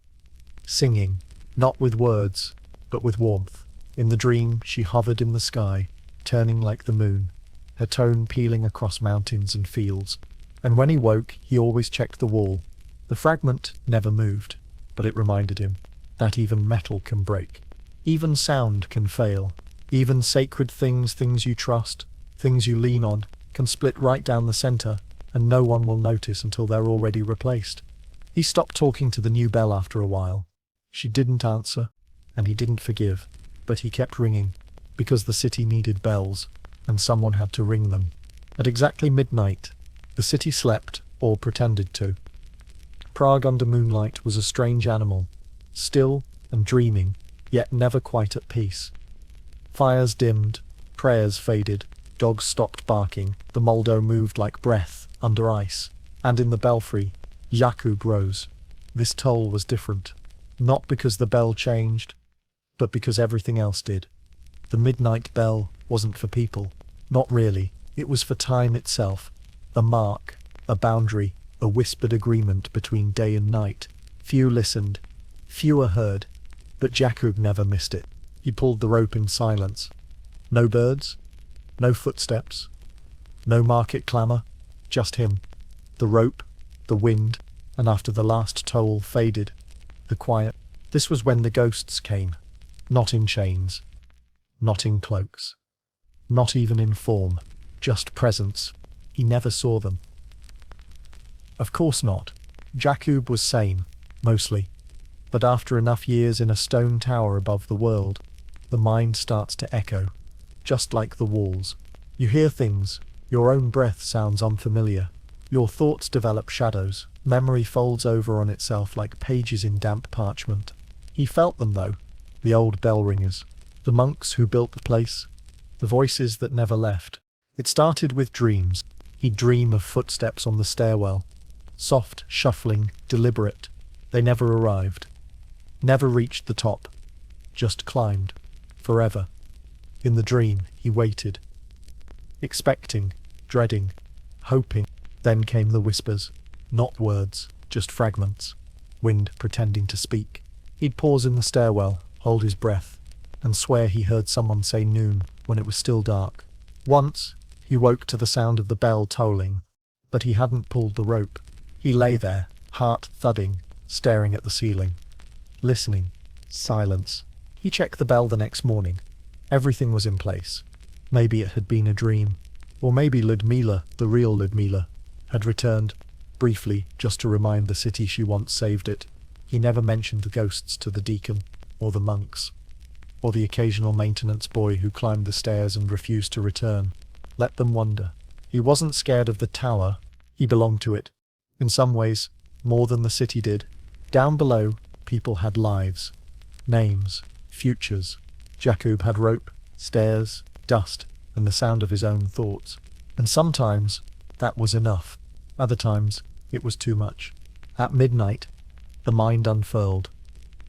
singing, not with words, but with warmth. In the dream, she hovered in the sky, turning like the moon, her tone peeling across mountains and fields. And when he woke, he always checked the wall. The fragment never moved, but it reminded him that even metal can break. Even sound can fail. Even sacred things, things you trust, things you lean on, can split right down the center, and no one will notice until they're already replaced. He stopped talking to the new bell after a while. She didn't answer, and he didn't forgive, but he kept ringing, because the city needed bells, and someone had to ring them. At exactly midnight, the city slept, or pretended to. Prague under moonlight was a strange animal, still and dreaming, yet never quite at peace. Fires dimmed, prayers faded, dogs stopped barking, the Moldo moved like breath under ice, and in the belfry, Jakub rose. This toll was different, not because the bell changed, but because everything else did. The midnight bell wasn't for people, not really. It was for time itself, a mark, a boundary, a whispered agreement between day and night. Few listened, fewer heard, but Jakub never missed it. He pulled the rope in silence. No birds, no footsteps, no market clamour, just him, the rope, the wind, and after the last toll faded, the quiet. This was when the ghosts came, not in chains, not in cloaks, not even in form, just presence. He never saw them. Of course not. Jakub was sane, mostly. But after enough years in a stone tower above the world, the mind starts to echo, just like the walls. You hear things, your own breath sounds unfamiliar, your thoughts develop shadows, memory folds over on itself like pages in damp parchment. He felt them though, the old bell ringers, the monks who built the place, the voices that never left. It started with dreams. He'd dream of footsteps on the stairwell, soft, shuffling, deliberate. They never arrived, never reached the top, just climbed, forever. In the dream, he waited, expecting, dreading, hoping. Then came the whispers, not words, just fragments, wind pretending to speak. He'd pause in the stairwell, hold his breath, and swear he heard someone say noon when it was still dark. Once, he woke to the sound of the bell tolling, but he hadn't pulled the rope. He lay there, heart thudding, staring at the ceiling, listening. Silence. He checked the bell the next morning. Everything was in place. Maybe it had been a dream, or maybe Ludmila, the real Ludmila, had returned, briefly, just to remind the city she once saved it. He never mentioned the ghosts to the deacon, or the monks, or the occasional maintenance boy who climbed the stairs and refused to return. Let them wonder. He wasn't scared of the tower. He belonged to it. In some ways, more than the city did. Down below, people had lives, names, futures. Jakub had rope, stairs, dust, and the sound of his own thoughts. And sometimes, that was enough. Other times, it was too much. At midnight, the mind unfurled.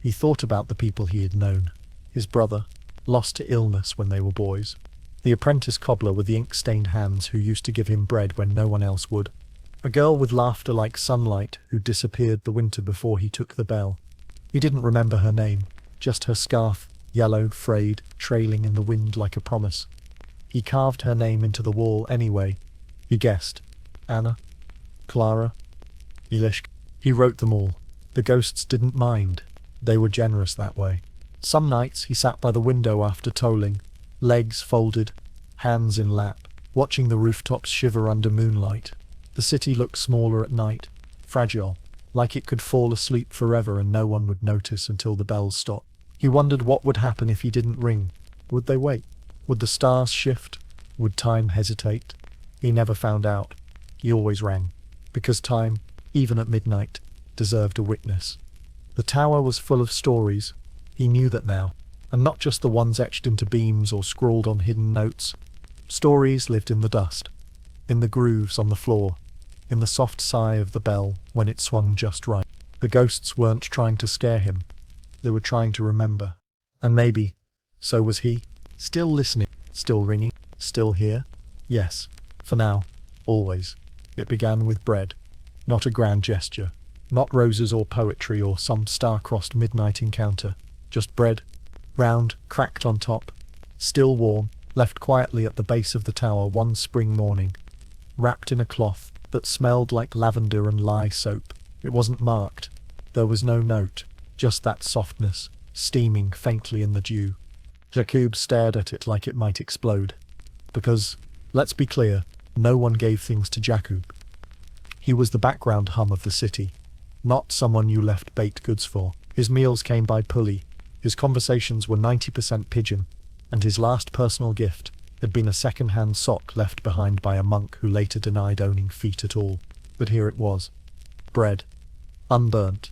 He thought about the people he had known. His brother, lost to illness when they were boys. The apprentice cobbler with the ink-stained hands who used to give him bread when no one else would. A girl with laughter like sunlight who disappeared the winter before he took the bell. He didn't remember her name, just her scarf, yellow, frayed, trailing in the wind like a promise. He carved her name into the wall anyway. He guessed. Anna, Clara, Ilishka. He wrote them all. The ghosts didn't mind. They were generous that way. Some nights he sat by the window after tolling, legs folded, hands in lap, watching the rooftops shiver under moonlight. The city looked smaller at night, fragile, like it could fall asleep forever and no one would notice until the bells stopped. He wondered what would happen if he didn't ring. Would they wait? Would the stars shift? Would time hesitate? He never found out. He always rang, because time, even at midnight, deserved a witness. The tower was full of stories. He knew that now. And not just the ones etched into beams or scrawled on hidden notes. Stories lived in the dust, in the grooves on the floor, in the soft sigh of the bell when it swung just right. The ghosts weren't trying to scare him. They were trying to remember. And maybe, so was he. Still listening, still ringing, still here? Yes, for now, always. It began with bread. Not a grand gesture. Not roses or poetry or some star-crossed midnight encounter. Just bread. Round, cracked on top. Still warm, left quietly at the base of the tower one spring morning. Wrapped in a cloth that smelled like lavender and lye soap. It wasn't marked. There was no note. Just that softness, steaming faintly in the dew. Jakub stared at it like it might explode. Because, let's be clear, no one gave things to Jakub. He was the background hum of the city. Not someone you left baked goods for. His meals came by pulley. His conversations were 90% pidgin. And his last personal gift had been a second-hand sock left behind by a monk who later denied owning feet at all. But here it was. Bread. Unburnt.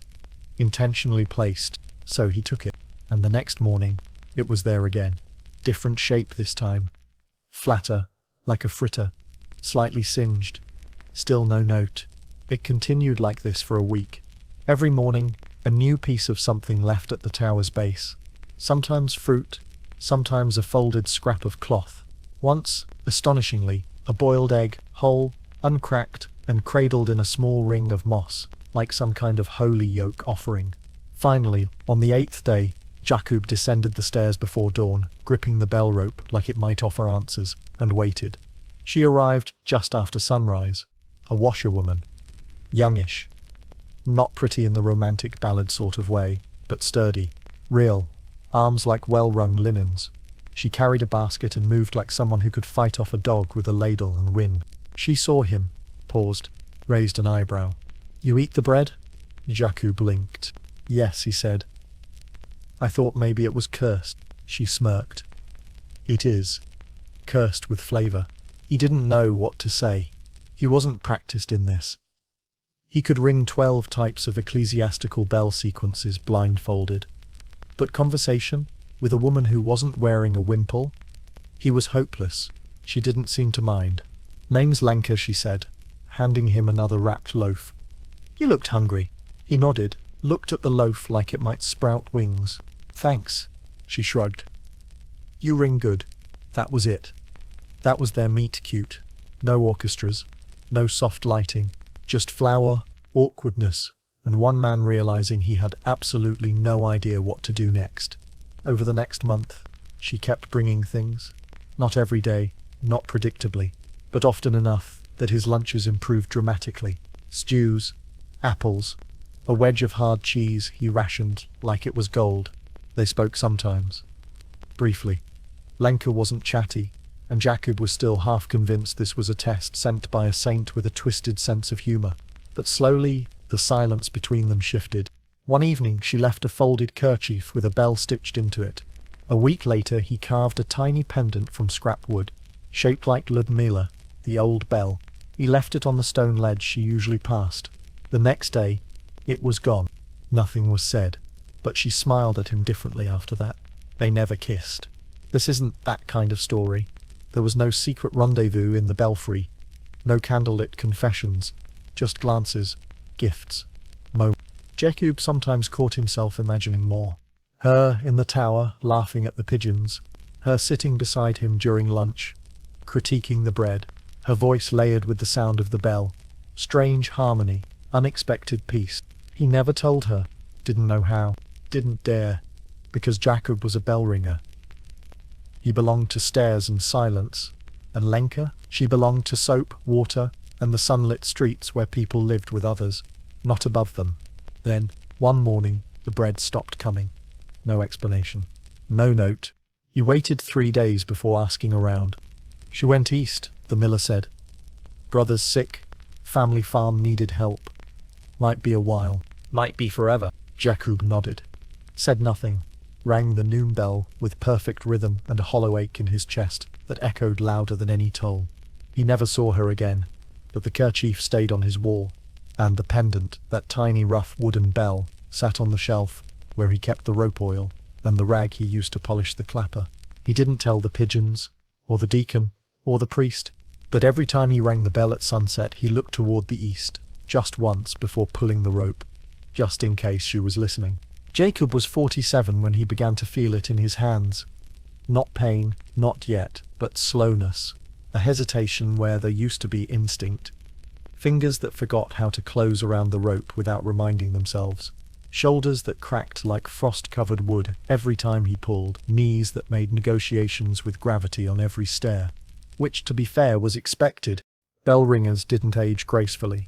Intentionally placed. So he took it. And the next morning, it was there again. Different shape this time. Flatter, like a fritter. Slightly singed. Still no note. It continued like this for a week. Every morning, a new piece of something left at the tower's base. Sometimes fruit, sometimes a folded scrap of cloth. Once, astonishingly, a boiled egg, whole, uncracked, and cradled in a small ring of moss, like some kind of holy yoke offering. Finally, on the 8th day, Jakub descended the stairs before dawn, gripping the bell rope like it might offer answers, and waited. She arrived just after sunrise. A washerwoman. Youngish. Not pretty in the romantic ballad sort of way, but sturdy. Real. Arms like well-wrung linens. She carried a basket and moved like someone who could fight off a dog with a ladle and win. She saw him, paused, raised an eyebrow. "You eat the bread?" Jakub blinked. "Yes," he said. "I thought maybe it was cursed." She smirked. "It is. Cursed with flavor." He didn't know what to say. He wasn't practiced in this. He could ring 12 types of ecclesiastical bell sequences blindfolded. But conversation with a woman who wasn't wearing a wimple? He was hopeless. She didn't seem to mind. "Name's Lenka," she said, handing him another wrapped loaf. "You looked hungry." He nodded, looked at the loaf like it might sprout wings. "Thanks," she shrugged. "You ring good." That was it. That was their meet cute. No orchestras, no soft lighting, just flour, awkwardness, and one man realizing he had absolutely no idea what to do next. Over the next month, she kept bringing things. Not every day, not predictably, but often enough that his lunches improved dramatically. Stews, apples, a wedge of hard cheese he rationed like it was gold. They spoke sometimes. Briefly. Lenka wasn't chatty, and Jakub was still half convinced this was a test sent by a saint with a twisted sense of humor. But slowly, the silence between them shifted. One evening, she left a folded kerchief with a bell stitched into it. A week later, he carved a tiny pendant from scrap wood, shaped like Ludmila, the old bell. He left it on the stone ledge she usually passed. The next day, it was gone. Nothing was said, but she smiled at him differently after that. They never kissed. This isn't that kind of story. There was no secret rendezvous in the belfry, no candlelit confessions, just glances, gifts, moments. Jakub sometimes caught himself imagining more. Her in the tower, laughing at the pigeons, her sitting beside him during lunch, critiquing the bread, her voice layered with the sound of the bell. Strange harmony, unexpected peace. He never told her, didn't know how, didn't dare, because Jakub was a bell ringer. He belonged to stairs and silence. And Lenka? She belonged to soap, water, and the sunlit streets where people lived with others, not above them. Then, one morning, the bread stopped coming. No explanation. No note. He waited 3 days before asking around. She went east, the miller said. Brother's sick. Family farm needed help. Might be a while. Might be forever. Jakub nodded. Said nothing. Rang the noon bell with perfect rhythm and a hollow ache in his chest that echoed louder than any toll. He never saw her again, but the kerchief stayed on his wall, and the pendant, that tiny rough wooden bell, sat on the shelf, where he kept the rope oil, and the rag he used to polish the clapper. He didn't tell the pigeons, or the deacon, or the priest, but every time he rang the bell at sunset he looked toward the east, just once before pulling the rope, just in case she was listening. Jacob was 47 when he began to feel it in his hands. Not pain, not yet, but slowness, a hesitation where there used to be instinct. Fingers that forgot how to close around the rope without reminding themselves. Shoulders that cracked like frost-covered wood every time he pulled. Knees that made negotiations with gravity on every stair. Which, to be fair, was expected. Bell ringers didn't age gracefully.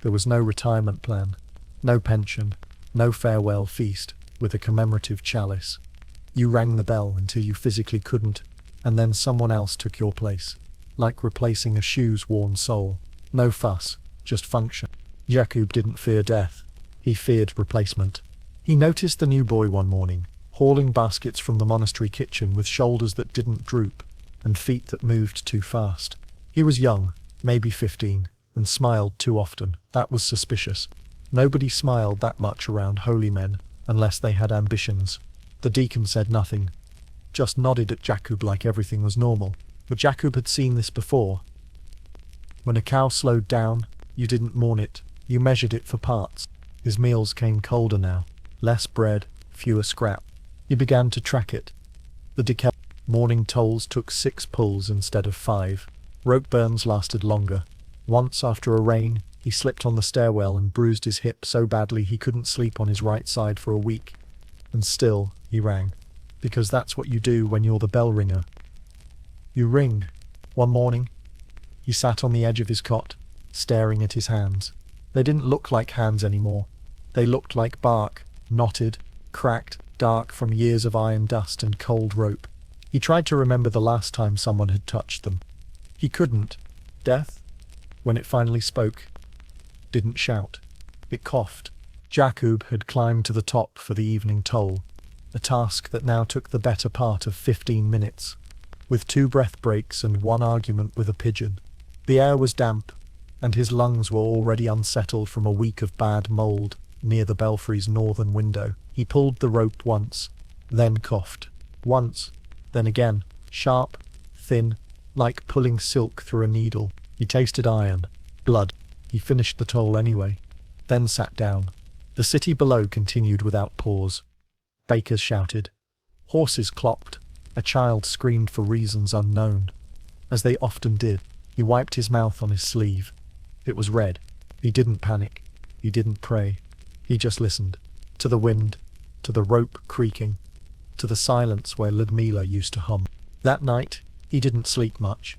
There was no retirement plan, no pension, no farewell feast with a commemorative chalice. You rang the bell until you physically couldn't, and then someone else took your place. Like replacing a shoes-worn sole. No fuss, just function. Jacob didn't fear death. He feared replacement. He noticed the new boy one morning, hauling baskets from the monastery kitchen with shoulders that didn't droop, and feet that moved too fast. He was young, maybe 15, and smiled too often. That was suspicious. Nobody smiled that much around holy men, unless they had ambitions. The deacon said nothing, just nodded at Jacob like everything was normal. But Jacob had seen this before. When a cow slowed down, you didn't mourn it, you measured it for parts. His meals came colder now, less bread, fewer scrap. He began to track it. The decay. Morning tolls took 6 pulls instead of 5. Rope burns lasted longer. Once after a rain, he slipped on the stairwell and bruised his hip so badly he couldn't sleep on his right side for a week. And still, he rang. Because that's what you do when you're the bell ringer. You ring. One morning, he sat on the edge of his cot, staring at his hands. They didn't look like hands anymore. They looked like bark, knotted, cracked, dark from years of iron dust and cold rope. He tried to remember the last time someone had touched them. He couldn't. Death, when it finally spoke, didn't shout. It coughed. Jacob had climbed to the top for the evening toll, a task that now took the better part of 15 minutes, with 2 breath breaks and 1 argument with a pigeon. The air was damp, and his lungs were already unsettled from a week of bad mould near the belfry's northern window. He pulled the rope once, then coughed. Once, then again, sharp, thin, like pulling silk through a needle. He tasted iron, blood. He finished the toll anyway, then sat down. The city below continued without pause. Bakers shouted. Horses clopped. A child screamed for reasons unknown. As they often did, he wiped his mouth on his sleeve. It was red. He didn't panic. He didn't pray. He just listened. To the wind, to the rope creaking, to the silence where Ludmila used to hum. That night, he didn't sleep much.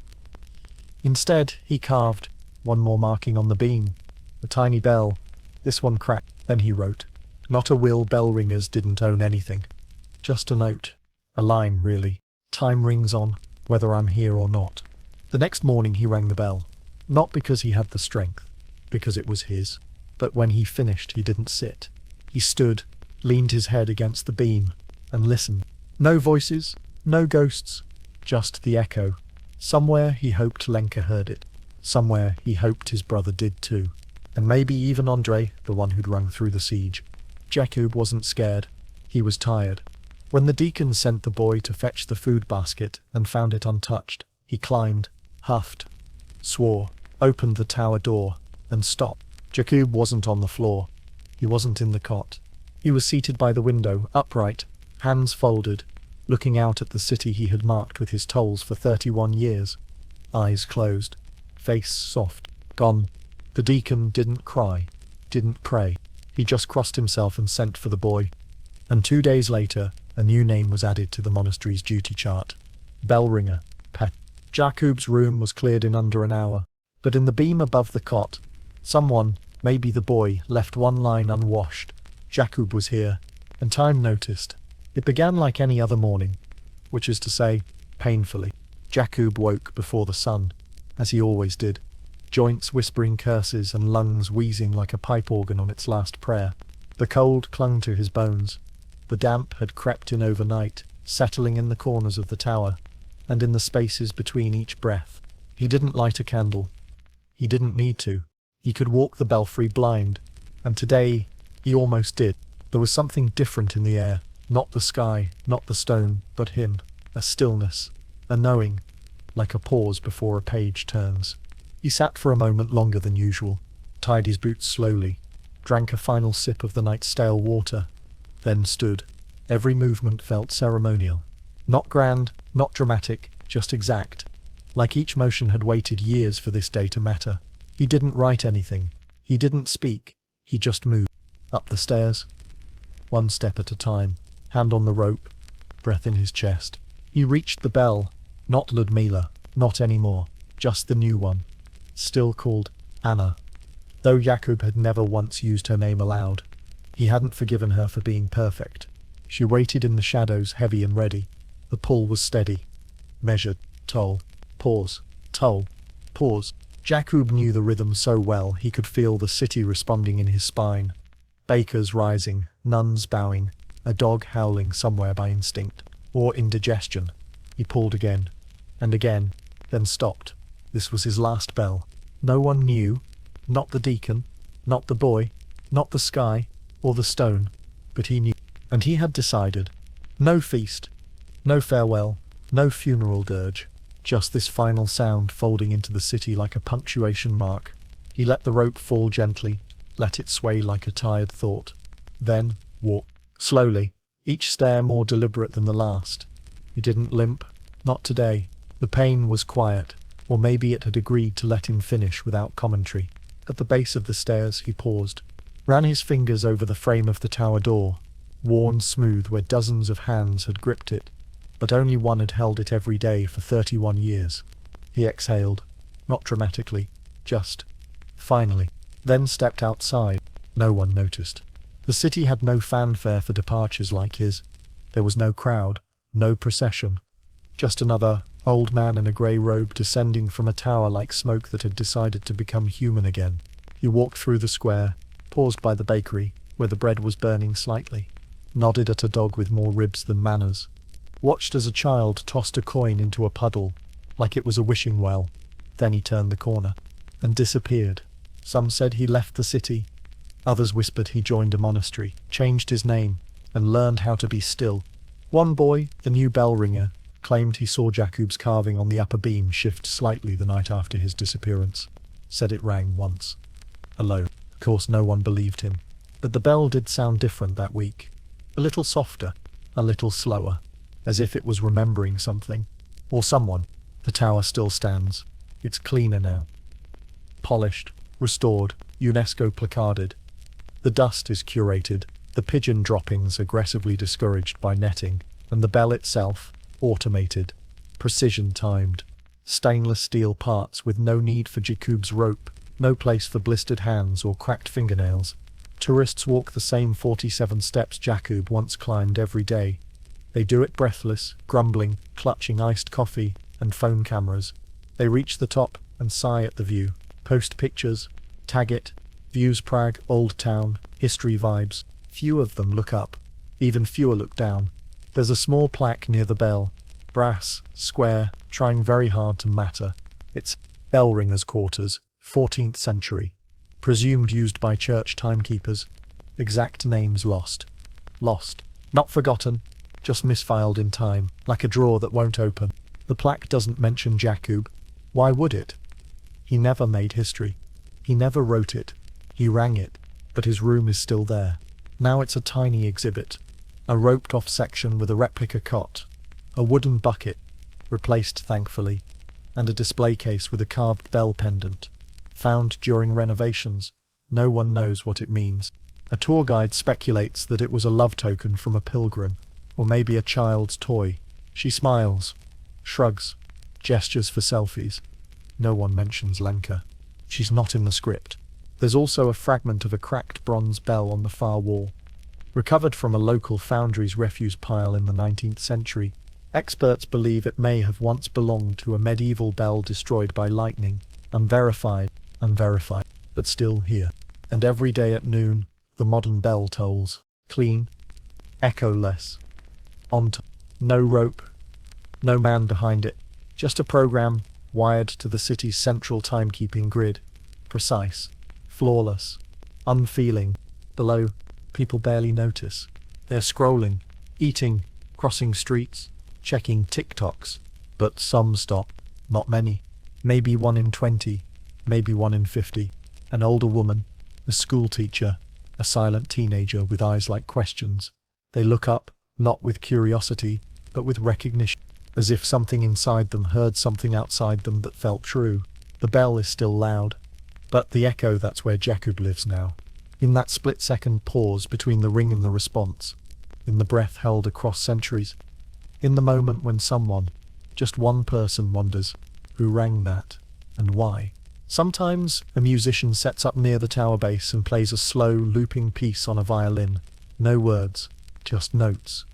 Instead, he carved one more marking on the beam. A tiny bell. This one cracked. Then he wrote. Not a will. Bell ringers didn't own anything. Just a note. A line, really. Time rings on, whether I'm here or not. The next morning he rang the bell. Not because he had the strength, because it was his. But when he finished, he didn't sit. He stood, leaned his head against the beam, and listened. No voices, no ghosts, just the echo. Somewhere he hoped Lenka heard it. Somewhere he hoped his brother did too. And maybe even Andre, the one who'd rung through the siege. Jacob wasn't scared. He was tired. When the deacon sent the boy to fetch the food basket and found it untouched, he climbed, huffed, swore, opened the tower door, and stopped. Jacob wasn't on the floor. He wasn't in the cot. He was seated by the window, upright, hands folded, looking out at the city he had marked with his tolls for 31 years. Eyes closed, face soft, gone. The deacon didn't cry, didn't pray. He just crossed himself and sent for the boy. And 2 days later, a new name was added to the monastery's duty chart. Bell ringer, pet. Jacob's room was cleared in under an hour. But in the beam above the cot, someone, maybe the boy, left one line unwashed. Jacob was here, and time noticed. It began like any other morning, which is to say, painfully. Jacob woke before the sun, as he always did. Joints whispering curses and lungs wheezing like a pipe organ on its last prayer. The cold clung to his bones. The damp had crept in overnight, settling in the corners of the tower, and in the spaces between each breath. He didn't light a candle. He didn't need to. He could walk the belfry blind, and today He almost did. There was something different in the air. Not the sky, not the stone, but him. A stillness. A knowing. Like a pause before a page turns. He sat for a moment longer than usual, tied his boots slowly, drank a final sip of the night's stale water, then stood. Every movement felt ceremonial. Not grand, not dramatic, just exact. Like each motion had waited years for this day to matter. He didn't write anything. He didn't speak. He just moved. Up the stairs. One step at a time. Hand on the rope. Breath in his chest. He reached the bell. Not Ludmila. Not anymore. Just the new one. Still called Anna. Though Jakub had never once used her name aloud, he hadn't forgiven her for being perfect. She waited in the shadows, heavy and ready. The pull was steady. Measured. Toll. Pause. Toll. Pause. Jakub knew the rhythm so well he could feel the city responding in his spine. Bakers rising, nuns bowing, a dog howling somewhere by instinct, or indigestion. He pulled again, and again, then stopped. This was his last bell. No one knew, not the deacon, not the boy, not the sky, or the stone, but he knew. And he had decided. No feast, no farewell, no funeral dirge, just this final sound folding into the city like a punctuation mark. He let the rope fall gently, let it sway like a tired thought. Then, walked. Slowly, each stair more deliberate than the last. He didn't limp, not today. The pain was quiet, or maybe it had agreed to let him finish without commentary. At the base of the stairs he paused, ran his fingers over the frame of the tower door, worn smooth where dozens of hands had gripped it, but only one had held it every day for 31 years. He exhaled, not dramatically, just, finally, then stepped outside. No one noticed. The city had no fanfare for departures like his. There was no crowd, no procession. Just another old man in a grey robe descending from a tower like smoke that had decided to become human again. He walked through the square, paused by the bakery, where the bread was burning slightly, nodded at a dog with more ribs than manners, watched as a child tossed a coin into a puddle, like it was a wishing well. Then he turned the corner, and disappeared. Some said he left the city. Others whispered he joined a monastery, changed his name, and learned how to be still. One boy, the new bell ringer, claimed he saw Jakub's carving on the upper beam shift slightly the night after his disappearance. Said it rang once. Alone. Of course no one believed him. But the bell did sound different that week. A little softer, a little slower, as if it was remembering something. Or someone. The tower still stands. It's cleaner now. Polished, restored, UNESCO placarded. The dust is curated, the pigeon droppings aggressively discouraged by netting, and the bell itself, automated, precision-timed. Stainless steel parts with no need for Jakub's rope, no place for blistered hands or cracked fingernails. Tourists walk the same 47 steps Jakub once climbed every day. They do it breathless, grumbling, clutching iced coffee and phone cameras. They reach the top and sigh at the view, post pictures, tag it, views Prague, old town, history vibes. Few of them look up. Even fewer look down. There's a small plaque near the bell. Brass, square, trying very hard to matter. It's bell ringers' quarters, 14th century. Presumed used by church timekeepers. Exact names lost. Lost. Not forgotten. Just misfiled in time, like a drawer that won't open. The plaque doesn't mention Jakub. Why would it? He never made history. He never wrote it. He rang it. But his room is still there. Now it's a tiny exhibit. A roped-off section with a replica cot. A wooden bucket, replaced thankfully, and a display case with a carved bell pendant. Found during renovations. No one knows what it means. A tour guide speculates that it was a love token from a pilgrim, or maybe a child's toy. She smiles, shrugs, gestures for selfies. No one mentions Lenka. She's not in the script. There's also a fragment of a cracked bronze bell on the far wall, recovered from a local foundry's refuse pile in the 19th century. Experts believe it may have once belonged to a medieval bell destroyed by lightning. Unverified, but still here. And every day at noon, the modern bell tolls. Clean, echo-less. On time. No rope, no man behind it. Just a program wired to the city's central timekeeping grid. Precise, flawless, unfeeling. Below, People barely notice. They're scrolling, eating, crossing streets, checking TikToks. But some stop. Not many. Maybe 1 in 20. Maybe 1 in 50. An older woman. A school teacher. A silent teenager with eyes like questions. They look up, not with curiosity, but with recognition. As if something inside them heard something outside them that felt true. The bell is still loud. But the echo, that's where Jakub lives now. In that split-second pause between the ring and the response. In the breath held across centuries. In the moment when someone, just one person, wonders who rang that and why. Sometimes a musician sets up near the tower base and plays a slow, looping piece on a violin. No words, just notes.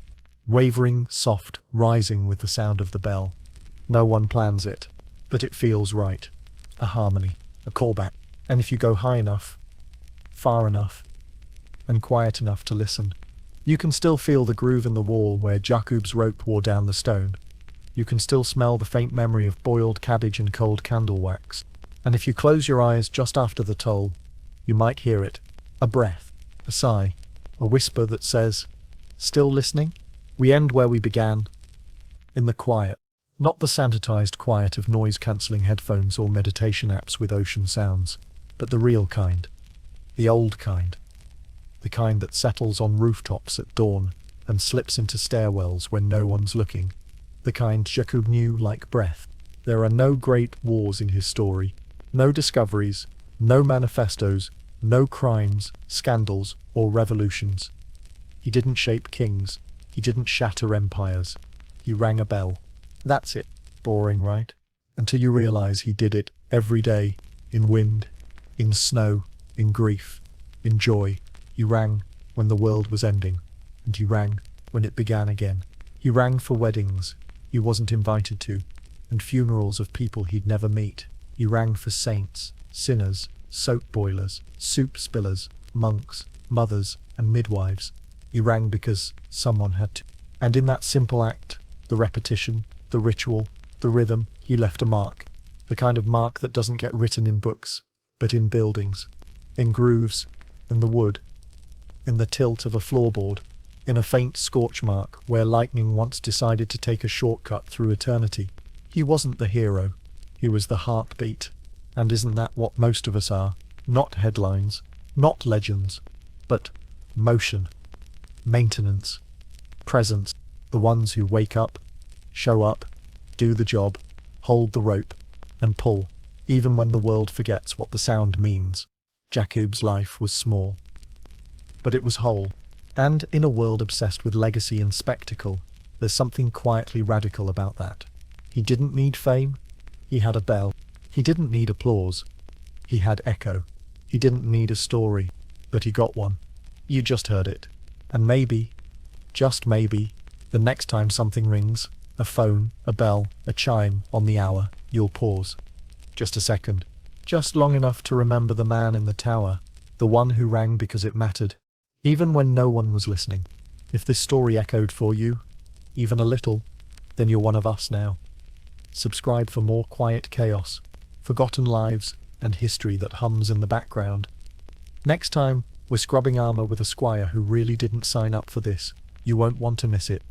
Wavering, soft, rising with the sound of the bell. No one plans it, but it feels right. A harmony, a callback. And if you go high enough, far enough, and quiet enough to listen, you can still feel the groove in the wall where Jakub's rope wore down the stone. You can still smell the faint memory of boiled cabbage and cold candle wax. And if you close your eyes just after the toll, you might hear it. A breath, a sigh, a whisper that says, "Still listening?" We end where we began. In the quiet. Not the sanitized quiet of noise-cancelling headphones or meditation apps with ocean sounds, but the real kind. The old kind. The kind that settles on rooftops at dawn and slips into stairwells when no one's looking. The kind Jakub knew like breath. There are no great wars in his story. No discoveries, no manifestos, no crimes, scandals, or revolutions. He didn't shape kings. He didn't shatter empires. He rang a bell. That's it. Boring, right? Until you realize he did it every day. In wind, in snow, in grief, in joy. He rang when the world was ending. And he rang when it began again. He rang for weddings he wasn't invited to, and funerals of people he'd never meet. He rang for saints, sinners, soap boilers, soup spillers, monks, mothers, and midwives. He rang because someone had to. And in that simple act, the repetition, the ritual, the rhythm, he left a mark. The kind of mark that doesn't get written in books, but in buildings, in grooves, in the wood, in the tilt of a floorboard, in a faint scorch mark where lightning once decided to take a shortcut through eternity. He wasn't the hero. He was the heartbeat. And isn't that what most of us are? Not headlines, not legends, but motion. Maintenance, presence, the ones who wake up, show up, do the job, hold the rope, and pull, even when the world forgets what the sound means. Jakub's life was small, but it was whole. And in a world obsessed with legacy and spectacle, there's something quietly radical about that. He didn't need fame, he had a bell. He didn't need applause, he had echo. He didn't need a story, but he got one. You just heard it. And maybe, just maybe, the next time something rings, a phone, a bell, a chime on the hour, you'll pause. Just a second. Just long enough to remember the man in the tower, the one who rang because it mattered, even when no one was listening. If this story echoed for you, even a little, then you're one of us now. Subscribe for more quiet chaos, forgotten lives, and history that hums in the background. Next time, we're scrubbing armor with a squire who really didn't sign up for this. You won't want to miss it.